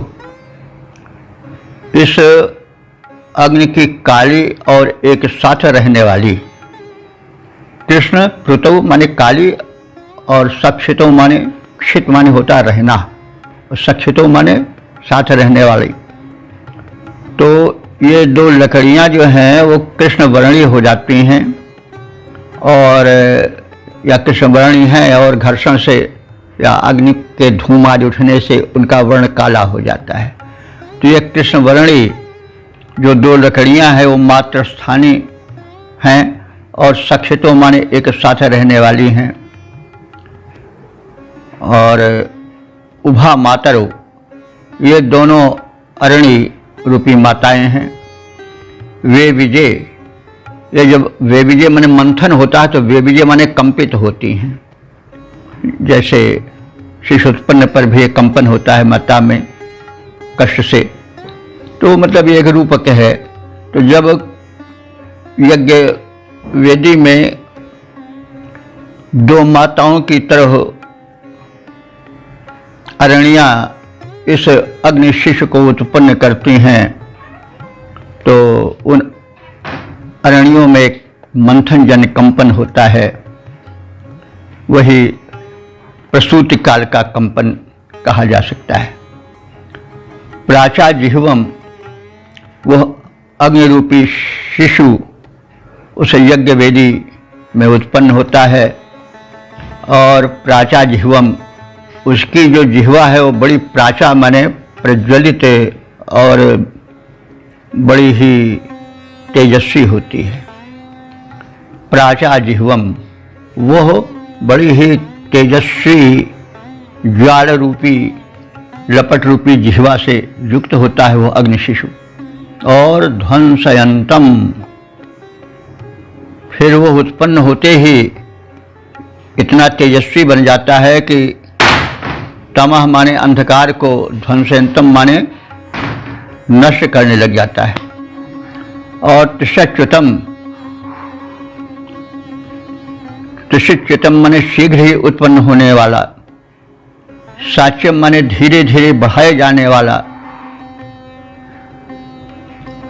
इस अग्नि की काली और एक साथ रहने वाली, कृष्ण प्लुतौ माने काली और सक्षितौ माने क्षित माने होता रहना, और सक्षितौ माने साथ रहने वाली। तो ये 2 लकड़ियाँ जो हैं वो कृष्ण वर्णी हो जाती हैं, और या कृष्ण वर्णी हैं और घर्षण से या अग्नि के धुआं उठने से उनका वर्ण काला हो जाता है। तो ये कृष्ण वर्णी जो 2 लकड़ियाँ हैं वो मात्र स्थानीय हैं, और सक्षितों माने एक साथ रहने वाली हैं। और उभा मातरो, ये दोनों अरणी रूपी माताएं हैं। वे विजय, ये जब वे विजय माने मंथन होता है तो वे विजय माने कंपित होती हैं। जैसे शिशु उत्पन्न पर भी एक कंपन होता है माता में कष्ट से, तो मतलब ये एक रूपक है। तो जब यज्ञ वेदी में 2 माताओं की तरह अरणियाँ इस अग्नि शिशु को उत्पन्न करती हैं, तो उन अरणियों में एक मंथन जन कंपन होता है। वही प्रसूति काल का कंपन कहा जा सकता है। प्राचा जिह्वम, वह अग्निरूपी शिशु उस यज्ञ वेदी में उत्पन्न होता है। और प्राचा जिह्वम, उसकी जो जिह्वा है वो बड़ी प्राचा माने प्रज्वलित और बड़ी ही तेजस्वी होती है। प्राचा जिह्वम, वह बड़ी ही तेजस्वी ज्वाल रूपी लपट रूपी जिह्वा से युक्त होता है वह अग्नि शिशु। और ध्वंसयंतम, फिर वो उत्पन्न होते ही इतना तेजस्वी बन जाता है कि तमह माने अंधकार को, ध्वंसयंतम माने नष्ट करने लग जाता है। और त्रिशच्युतम, त्रिशच्युतम माने शीघ्र ही उत्पन्न होने वाला, साच्यम माने धीरे धीरे बढ़ाए जाने वाला,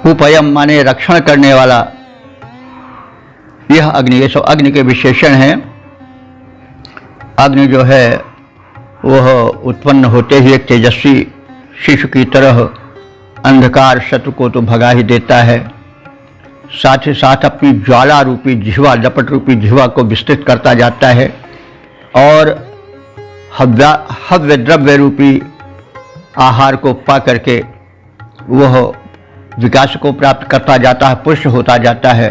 उपयम माने रक्षण करने वाला। यह अग्नि, ये सब अग्नि के विशेषण हैं। अग्नि जो है वह उत्पन्न होते ही एक तेजस्वी शिशु की तरह अंधकार शत्रु को तो भगा ही देता है, साथ ही साथ अपनी ज्वाला रूपी जिह्वा, लपट रूपी जिह्वा को विस्तृत करता जाता है। और हव्य द्रव्य रूपी आहार को पा करके वह विकास को प्राप्त करता जाता है, पुष्ट होता जाता है।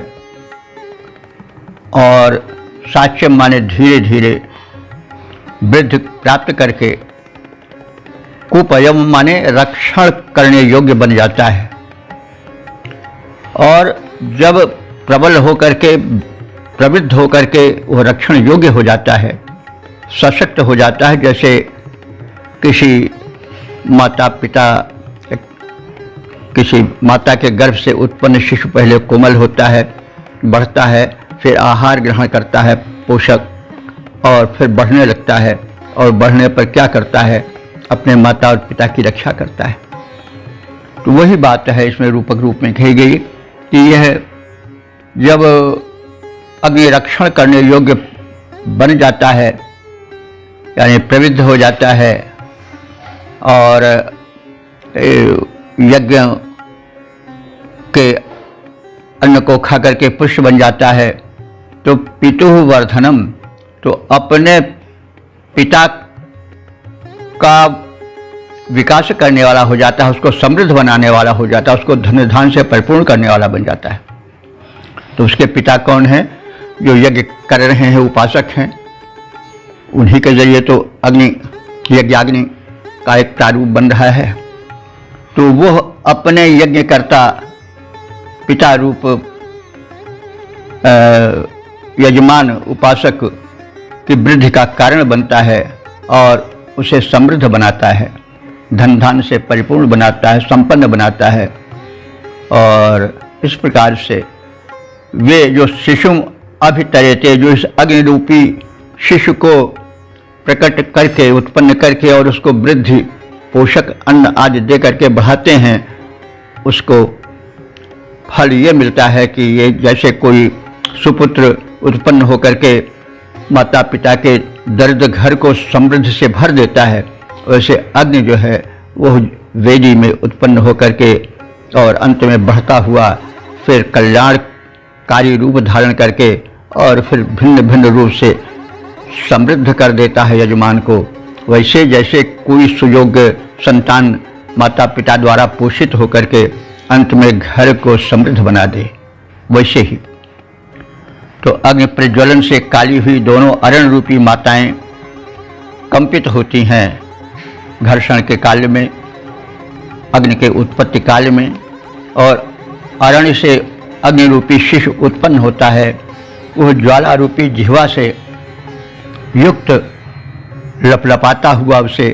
और साक्ष्य माने धीरे धीरे वृद्धि प्राप्त करके, कुपयम माने रक्षण करने योग्य बन जाता है। और जब प्रबल होकर के, प्रवृद्ध होकर के वह रक्षण योग्य हो जाता है, सशक्त हो जाता है। जैसे किसी माता पिता, किसी माता के गर्भ से उत्पन्न शिशु पहले कोमल होता है, बढ़ता है, फिर आहार ग्रहण करता है पोषक, और फिर बढ़ने लगता है। और बढ़ने पर क्या करता है, अपने माता और पिता की रक्षा करता है। तो वही बात है इसमें रूपक रूप में कही गई कि यह जब अग्नि रक्षण करने योग्य बन जाता है, यानी प्रवृद्ध हो जाता है, और यज्ञ के अन्न को खा करके पुष्ट बन जाता है, तो पितुः वर्धनम, तो अपने पिता का विकास करने वाला हो जाता है, उसको समृद्ध बनाने वाला हो जाता है, उसको धन धान से परिपूर्ण करने वाला बन जाता है। तो उसके पिता कौन है? जो यज्ञ कर रहे हैं, उपासक हैं, उन्हीं के जरिए तो अग्नि, यज्ञाग्नि का एक प्रारूप बन रहा है। तो वो अपने यज्ञकर्ता पिता रूप यजमान उपासक की वृद्धि का कारण बनता है और उसे समृद्ध बनाता है, धन धान से परिपूर्ण बनाता है, संपन्न बनाता है। और इस प्रकार से वे जो शिशुम अभितरेते, जो इस अग्नि रूपी शिशु को प्रकट करके, उत्पन्न करके और उसको वृद्धि, पोषक, अन्न आदि दे करके बढ़ाते हैं, उसको फल ये मिलता है कि ये जैसे कोई सुपुत्र उत्पन्न होकर के माता पिता के दर्द घर को समृद्धि से भर देता है, वैसे अग्नि जो है वो वेदी में उत्पन्न होकर के और अंत में बढ़ता हुआ फिर कल्याणकारी रूप धारण करके और फिर भिन्न भिन्न रूप से समृद्ध कर देता है यजमान को। वैसे जैसे कोई सुयोग्य संतान माता पिता द्वारा पोषित होकर के अंत में घर को समृद्ध बना दे, वैसे ही तो अग्नि प्रज्वलन से काली हुई दोनों अरण रूपी माताएं कंपित होती हैं घर्षण के काल में, अग्नि के उत्पत्ति काल में। और अरण्य से अग्नि रूपी शिशु उत्पन्न होता है, वह ज्वाला रूपी जिह्वा से युक्त लपलपाता हुआ उसे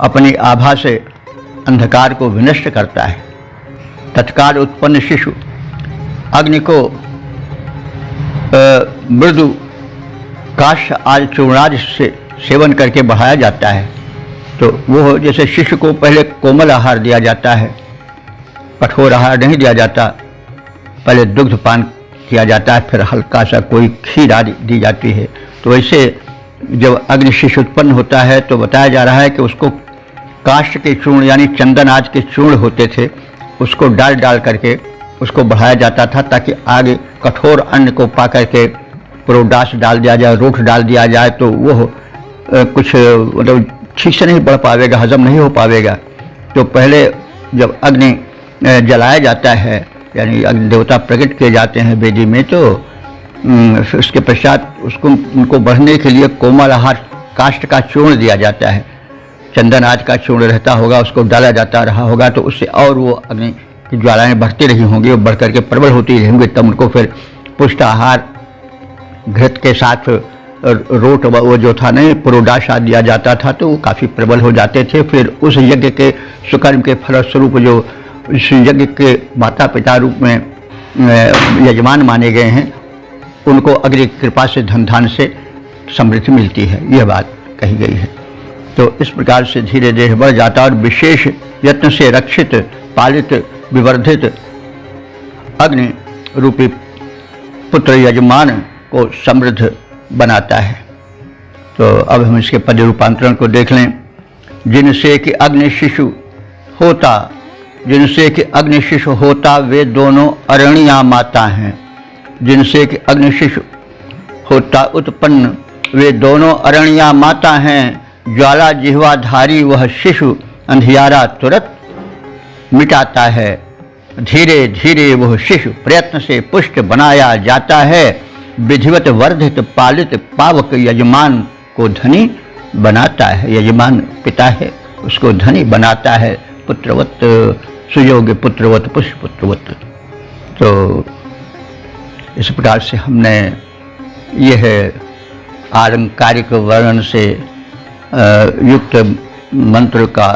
अपनी आभा से अंधकार को विनष्ट करता है। तत्काल उत्पन्न शिशु अग्नि को मृदु काश आदि चूर्णादि से सेवन करके बढ़ाया जाता है। तो वो जैसे शिशु को पहले कोमल आहार दिया जाता है, कठोर आहार नहीं दिया जाता, पहले दुग्ध पान किया जाता है, फिर हल्का सा कोई खीर आदि दी जाती है। तो वैसे जब अग्नि शिशु उत्पन्न होता है तो बताया जा रहा है कि उसको काष्ठ के चूर्ण यानी चंदन आदि के चूर्ण होते थे, उसको डाल डाल करके उसको बढ़ाया जाता था, ताकि आगे कठोर अन्न को पा करके पुरोडास डाल दिया जाए, रोट डाल दिया जाए, तो वो कुछ मतलब ठीक से नहीं बढ़ पावेगा, हजम नहीं हो पावेगा। तो पहले जब अग्नि जलाया जाता है, यानी अग्नि देवता प्रकट किए जाते हैं वेदी में, तो उसके पश्चात उसको उनको बढ़ने के लिए कोमल आहार काष्ठ का चूर्ण दिया जाता है, चंदन आदि का चूर्ण रहता होगा, उसको डाला जाता रहा होगा, तो उससे और वो अग्नि की ज्वालाएं बढ़ती रही होंगी और बढ़ करके प्रबल होती रहेंगी। तब उनको फिर पुष्ट आहार घृत के साथ रोट वो जो था नहीं पुरोडास दिया जाता था, तो वो काफ़ी प्रबल हो जाते थे। फिर उस यज्ञ के सुकर्म के फलस्वरूप जो इस यज्ञ के माता पिता रूप में यजमान माने गए हैं, उनको अग्नि की कृपा से धन धान से समृद्धि मिलती है, यह बात कही गई है। तो इस प्रकार से धीरे धीरे बढ़ जाता है और विशेष यत्न से रक्षित, पालित, विवर्धित अग्नि रूपी पुत्र यजमान को समृद्ध बनाता है। तो अब हम इसके पद रूपांतरण को देख लें। जिनसे कि अग्नि शिशु होता, जिनसे कि अग्नि शिशु होता वे दोनों अरणिया माता हैं। जिनसे कि अग्नि शिशु होता उत्पन्न वे दोनों अरणिया माता हैं। ज्वाला जिह्वाधारी वह शिशु अंधियारा तुरंत मिटाता है। धीरे धीरे वह शिशु प्रयत्न से पुष्ट बनाया जाता है। विधिवत वर्धित पालित पावक यजमान को धनी बनाता है। यजमान पिता है, उसको धनी बनाता है, पुत्रवत, सुयोग्य पुत्रवत, पुष्पपुत्रवत। तो इस प्रकार से हमने यह आलंकारिक वर्णन से युक्त मंत्र का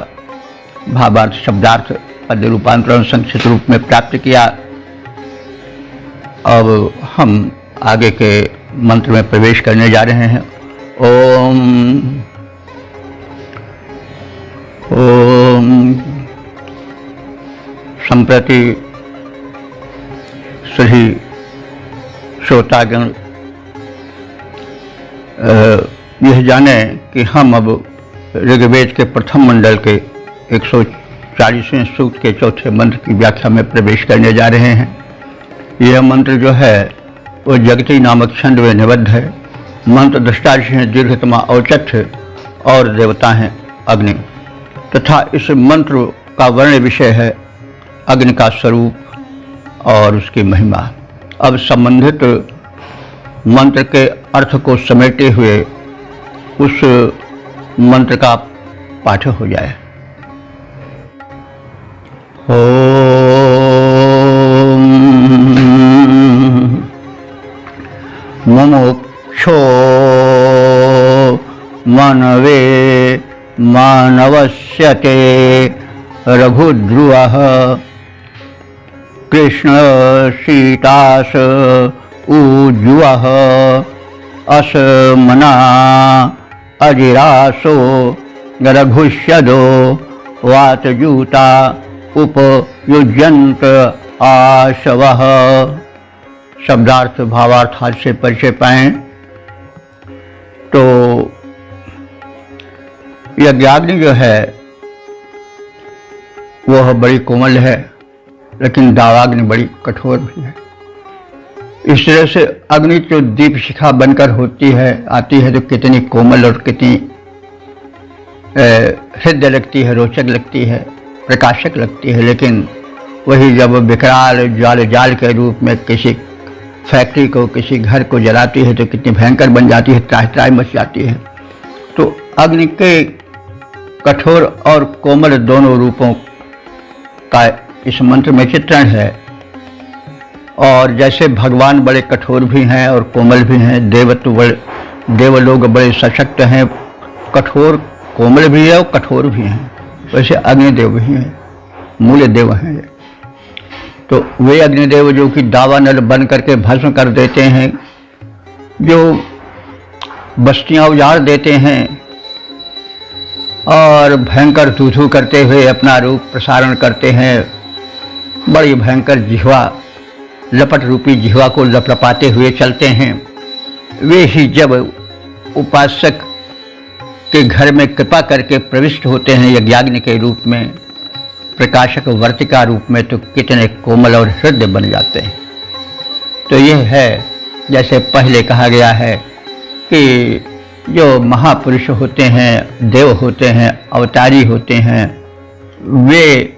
भावार्थ, शब्दार्थ, पद रूपांतरण संक्षिप्त रूप में प्राप्त किया। अब हम आगे के मंत्र में प्रवेश करने जा रहे हैं। ओम ओम संप्रति सभी श्रोतागण यह जाने कि हम अब ऋग्वेद के प्रथम मंडल के 140वें सूक्त के चौथे मंत्र की व्याख्या में प्रवेश करने जा रहे हैं। यह मंत्र जो है वो जगती नामक छंद में निबद्ध है। मंत्र दृष्टा हैं दीर्घतमा औचथ और देवता हैं अग्नि, तथा इस मंत्र का वर्ण विषय है अग्नि का स्वरूप और उसकी महिमा। अब संबंधित मंत्र के अर्थ को समेटे हुए उस मंत्र का पाठ हो जाए। ओम मुमुक्षो मनवे मानवस्यते रघुध्रुवः कृष्ण सीतास उज्जुवः असमना अजिरासो रघुष्यदो वातजूता उपयुज्यन्त आशवः। शब्दार्थ भावार्थ आज से परिचय पाएं तो यज्ञाग्नि जो है वह बड़ी कोमल है, लेकिन दावाग्नि बड़ी कठोर भी है। इस तरह से अग्नि जो दीप शिखा बनकर होती है आती है तो कितनी कोमल और कितनी हृदय लगती है, रोचक लगती है, प्रकाशक लगती है। लेकिन वही जब विकराल जाल के रूप में किसी फैक्ट्री को, किसी घर को जलाती है तो कितनी भयंकर बन जाती है, त्राहि त्राहि मच जाती है। तो अग्नि के कठोर और कोमल दोनों रूपों का इस मंत्र में चित्रण है। और जैसे भगवान बड़े कठोर भी हैं और कोमल भी हैं, देवलोग बड़े सशक्त हैं, कठोर कोमल भी है और कठोर भी हैं, वैसे अग्निदेव भी हैं, मूल देव हैं। तो वे अग्निदेव जो कि दावानल बन करके भस्म कर देते हैं, जो बस्तियां उजाड़ देते हैं और भयंकर थू करते हुए अपना रूप प्रसारण करते हैं, बड़ी भयंकर जिह्वा, लपट रूपी जिह्वा को लपलपाते हुए चलते हैं, वे ही जब उपासक के घर में कृपा करके प्रविष्ट होते हैं यज्ञाग्नि के रूप में, प्रकाशक वर्तिका रूप में, तो कितने कोमल और हृदय बन जाते हैं। तो यह है जैसे पहले कहा गया है कि जो महापुरुष होते हैं, देव होते हैं, अवतारी होते हैं, वे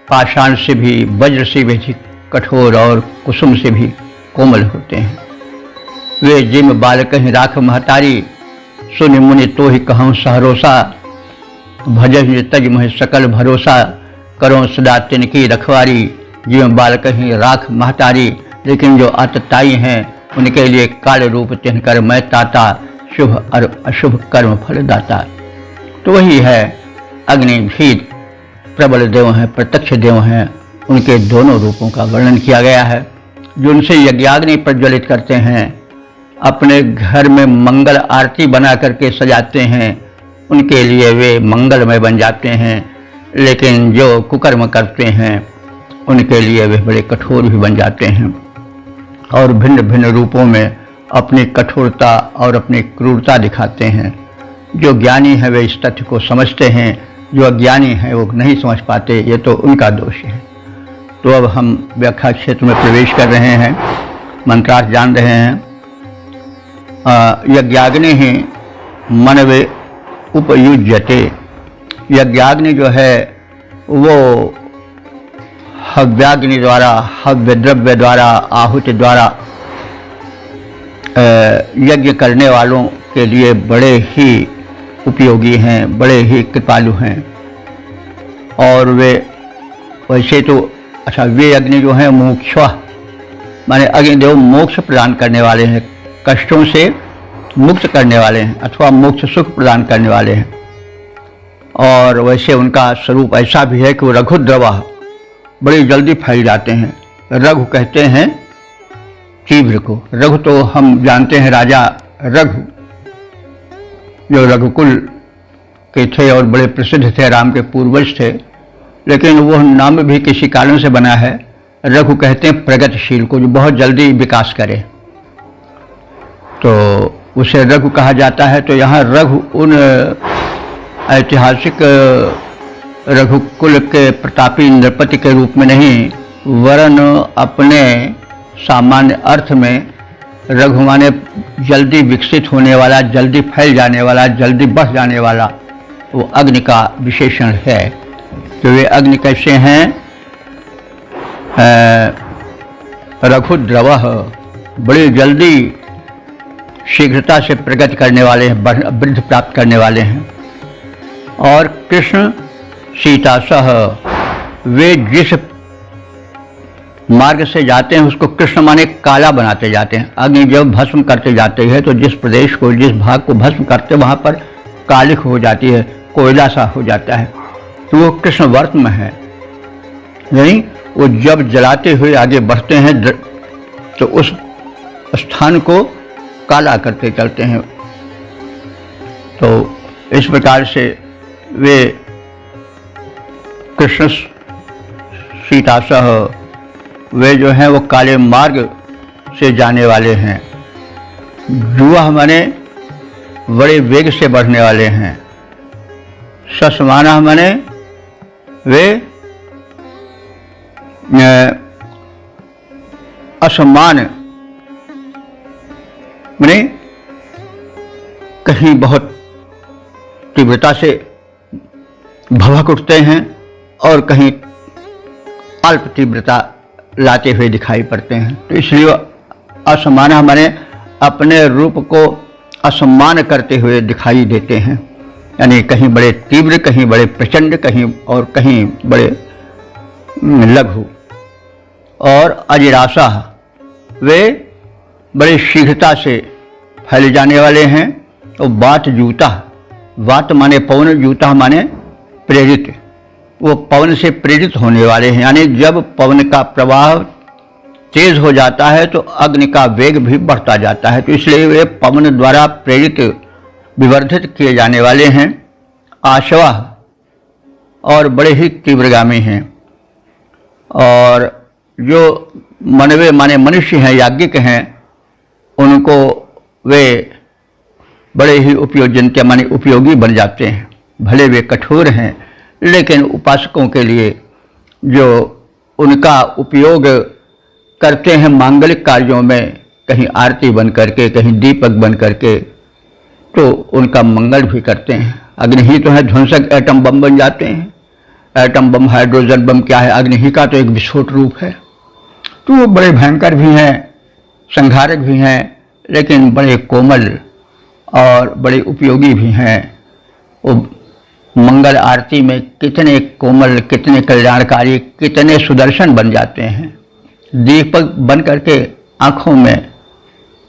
पाषाण से भी, वज्र से भी कठोर और कुसुम से भी कोमल होते हैं। वे जिम बालक ही राख महतारी, सुनि मुनि तो ही कहूँ सहरोसा, भजहि तज मोहि सकल भरोसा, करो सदा तिनकी रखवारी, जिम बालक ही राख महतारी। लेकिन जो आतताई हैं उनके लिए काल रूप तिनकर मैं ताता, शुभ और अशुभ कर्म फल दाता। तो वही है अग्नि भी प्रबल देव हैं, प्रत्यक्ष देव हैं, उनके दोनों रूपों का वर्णन किया गया है। जो उनसे यज्ञाग्नि प्रज्वलित करते हैं, अपने घर में मंगल आरती बना करके सजाते हैं, उनके लिए वे मंगलमय बन जाते हैं। लेकिन जो कुकर्म करते हैं उनके लिए वे बड़े कठोर भी बन जाते हैं और भिन्न भिन्न रूपों में अपनी कठोरता और अपनी क्रूरता दिखाते हैं। जो ज्ञानी है वे इस तथ्य को समझते हैं, जो अज्ञानी है वो नहीं समझ पाते, ये तो उनका दोष है। तो अब हम व्याख्या क्षेत्र में प्रवेश कर रहे हैं, मंत्रार्थ जान रहे हैं। यज्ञाग्नि ही मनवे उपयुज्यते। यज्ञाग्नि जो है वो हव्याग्नि द्वारा, हव्य द्रव्य द्वारा, आहुति द्वारा यज्ञ करने वालों के लिए बड़े ही उपयोगी हैं, बड़े ही कृपालु हैं। और वे वैसे तो अच्छा, वे अग्नि जो हैं मोक्ष माने अग्निदेव मोक्ष प्रदान करने वाले हैं, कष्टों से मुक्त करने वाले हैं अथवा मोक्ष सुख प्रदान करने वाले हैं। और वैसे उनका स्वरूप ऐसा भी है कि वो रघुद्रवा, बड़ी जल्दी फैल जाते हैं। रघु कहते हैं तीव्र को। रघु तो हम जानते हैं राजा रघु, जो रघुकुल के थे और बड़े प्रसिद्ध थे, राम के पूर्वज थे। लेकिन वह नाम भी किसी कारण से बना है। रघु कहते हैं प्रगतिशील को, जो बहुत जल्दी विकास करे, तो उसे रघु कहा जाता है। तो यहाँ रघु उन ऐतिहासिक रघुकुल के प्रतापी नृपति के रूप में नहीं, वरन अपने सामान्य अर्थ में रघु माने जल्दी विकसित होने वाला, जल्दी फैल जाने वाला, जल्दी बढ़ जाने वाला, वो अग्नि का विशेषण है। तो वे अग्नि कैसे हैं? रघुद्रवः, बड़ी जल्दी शीघ्रता से प्रगति करने वाले हैं, वृद्धि प्राप्त करने वाले हैं। और कृष्ण सीता सह, वे जिस मार्ग से जाते हैं उसको कृष्ण माने काला बनाते जाते हैं। अग्नि जब भस्म करते जाते हैं तो जिस प्रदेश को, जिस भाग को भस्म करते वहाँ पर कालिक हो जाती है, कोयला सा हो जाता है, तो वो कृष्ण वर्त में है। यानी वो जब जलाते हुए आगे बढ़ते हैं तो उस स्थान को काला करते चलते हैं। तो इस प्रकार से वे कृष्ण सीता सह, वे जो हैं वो काले मार्ग से जाने वाले हैं। जुआ माने बड़े वेग से बढ़ने वाले हैं। ससमाना माने वे असमान, माने कहीं बहुत तीव्रता से भभक उठते हैं और कहीं अल्प तीव्रता लाते हुए दिखाई पड़ते हैं। तो इसलिए असमान हमारे अपने रूप को असमान करते हुए दिखाई देते हैं। यानी कहीं बड़े तीव्र, कहीं बड़े प्रचंड, कहीं और कहीं बड़े लघु। और अजिरासा, वे बड़ी शीघ्रता से फैल जाने वाले हैं। और वात जूता, वात माने पवन, जूता माने प्रेरित, वो पवन से प्रेरित होने वाले हैं। यानी जब पवन का प्रवाह तेज हो जाता है तो अग्नि का वेग भी बढ़ता जाता है। तो इसलिए वे पवन द्वारा प्रेरित, विवर्धित किए जाने वाले हैं। आशवा, और बड़े ही तीव्रगामी हैं। और जो मनवे माने मनुष्य हैं, याज्ञिक हैं, उनको वे बड़े ही उपयोजनते माने उपयोगी बन जाते हैं। भले वे कठोर हैं, लेकिन उपासकों के लिए जो उनका उपयोग करते हैं मांगलिक कार्यों में, कहीं आरती बन करके, कहीं दीपक बन करके, तो उनका मंगल भी करते हैं। अग्नि ही तो है ध्वंसक, एटम बम बन जाते हैं। एटम बम, हाइड्रोजन बम क्या है? अग्नि ही का तो एक विस्फोट रूप है। तो वो बड़े भयंकर भी हैं, संहारक भी हैं, लेकिन बड़े कोमल और बड़े उपयोगी भी हैं। वो मंगल आरती में कितने कोमल, कितने कल्याणकारी, कितने सुदर्शन बन जाते हैं। दीपक बन करके आँखों में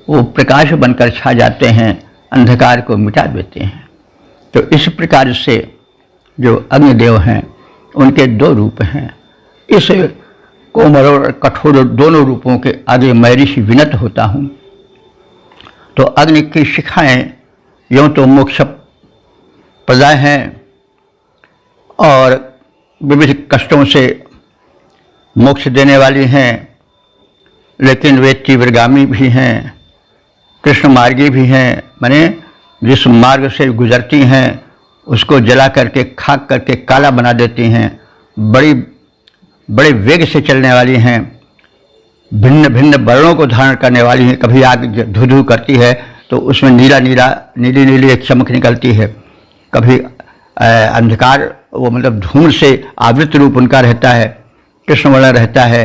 वो प्रकाश बनकर छा जाते हैं, अंधकार को मिटा देते हैं। तो इस प्रकार से जो अग्निदेव हैं उनके दो रूप हैं। इस कोमल और कठोर दोनों रूपों के आगे मैं ऋषि विनत होता हूँ। तो अग्नि की शिखाएं यूँ तो मोक्ष प्रदाय हैं और विविध कष्टों से मोक्ष देने वाली हैं, लेकिन वे तीव्रगामी भी हैं, कृष्ण मार्गी भी हैं। माने जिस मार्ग से गुजरती हैं उसको जला करके, खाक करके काला बना देती हैं। बड़े वेग से चलने वाली हैं, भिन्न भिन्न वर्णों को धारण करने वाली हैं। कभी आग धू धू करती है तो उसमें नीली नीली एक चमक निकलती है। कभी अंधकार, वो मतलब धूम से आवृत रूप उनका रहता है, कृष्ण वर्ण रहता है।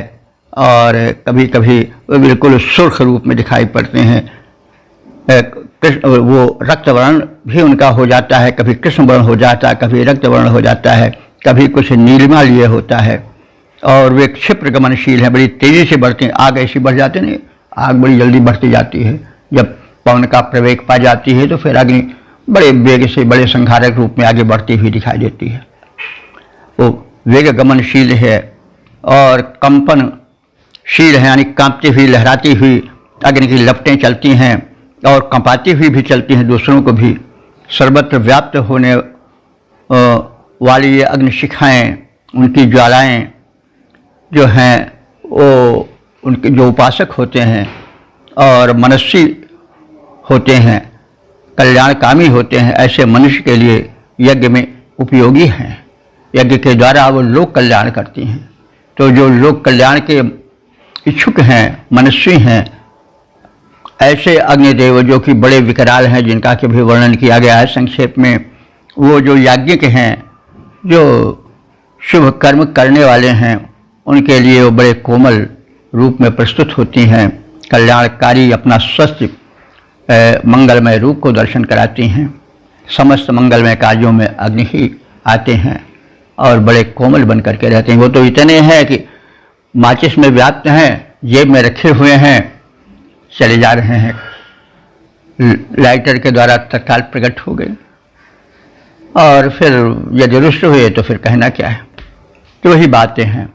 और कभी कभी वो बिल्कुल सुर्ख रूप में दिखाई पड़ते हैं। वो रक्त वर्ण भी उनका हो जाता है, कभी कृष्ण वर्ण हो जाता है, कभी रक्त वर्ण हो जाता है, कभी कुछ नीलिमा लिए होता है। और वे क्षिप्र गमनशील हैं, बड़ी तेजी से बढ़ती हैं। आग ऐसी बढ़ जाती नहीं, आग बड़ी जल्दी बढ़ती जाती है। जब पवन का प्रवेग पा जाती है तो फिर अग्नि बड़े वेग से, बड़े संहारक रूप में आगे बढ़ती हुई दिखाई देती है। वो वेग गमनशील है और कंपनशील है, यानी कांपती हुई, लहराती हुई अग्नि की लपटें चलती हैं और कंपाती हुई भी चलती हैं दूसरों को भी। सर्वत्र व्याप्त होने वाली ये अग्निशिखाएँ, उनकी ज्वालाएँ जो हैं, वो उनके जो उपासक होते हैं और मनस्वी होते हैं, कल्याणकामी होते हैं, ऐसे मनुष्य के लिए यज्ञ में उपयोगी हैं। यज्ञ के द्वारा वो लोक कल्याण करती हैं। तो जो लोक कल्याण के इच्छुक हैं, मनस्वी हैं, ऐसे अग्निदेव जो कि बड़े विकराल हैं, जिनका कि भी वर्णन किया गया है संक्षेप में, वो जो याज्ञिक हैं, जो शुभ कर्म करने वाले हैं, उनके लिए वो बड़े कोमल रूप में प्रस्तुत होती हैं। कल्याणकारी अपना स्वस्थ मंगलमय रूप को दर्शन कराती हैं। समस्त मंगलमय कार्यों में अग्नि ही आते हैं और बड़े कोमल बन करके रहते हैं। वो तो इतने हैं कि माचिस में व्याप्त हैं, जेब में रखे हुए हैं, चले जा रहे हैं, लाइटर के द्वारा तत्काल प्रकट हो गए। और फिर यदि रुष्ट हुए तो फिर कहना क्या है। तो वही बातें हैं।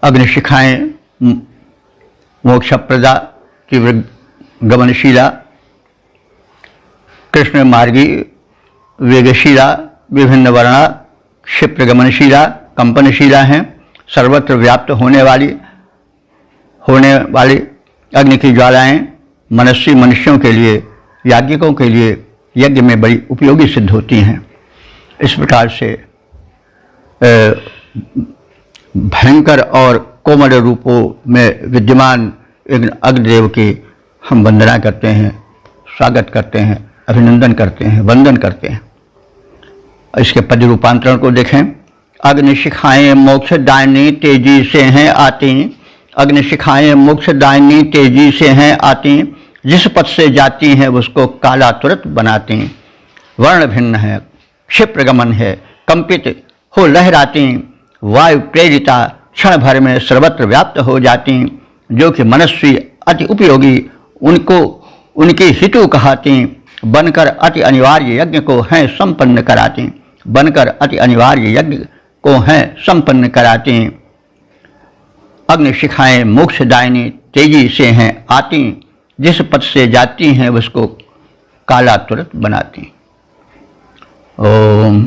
अग्निशिखाएं मोक्षप्रदा, तीव्र गमनशीला, कृष्ण मार्गी, वेगशीला, विभिन्न वर्णा, क्षिप्र गमनशीला, कंपनशीला हैं। सर्वत्र व्याप्त होने वाली अग्नि की ज्वालाएं मनस्वी मनुष्यों के लिए, याज्ञिकों के लिए यज्ञ में बड़ी उपयोगी सिद्ध होती हैं। इस प्रकार से भयंकर और कोमल रूपों में विद्यमान अग्निदेव की हम वंदना करते हैं, स्वागत करते हैं, अभिनंदन करते हैं, वंदन करते हैं। इसके पद रूपांतरण को देखें। अग्निशिखाएं मोक्षदायिनी तेजी से हैं आती, अग्निशिखाएं मोक्षदायिनी तेजी से हैं आती, जिस पथ से जाती हैं उसको काला तुरंत बनाती। वर्ण भिन्न है, क्षिप्र गमन है, कंपित हो लहराती, वायु प्रेरिता, क्षण भर में सर्वत्र व्याप्त हो जाती, जो कि मनस्वी अति उपयोगी उनको उनकी हितु कहती, बनकर अति अनिवार्य यज्ञ को हैं संपन्न कराती, बनकर अति अनिवार्य यज्ञ को हैं संपन्न कराती। अग्निशिखाएं मोक्षदायिनी तेजी से हैं आती, जिस पथ से जाती हैं उसको काला तुरंत बनाती। ओम।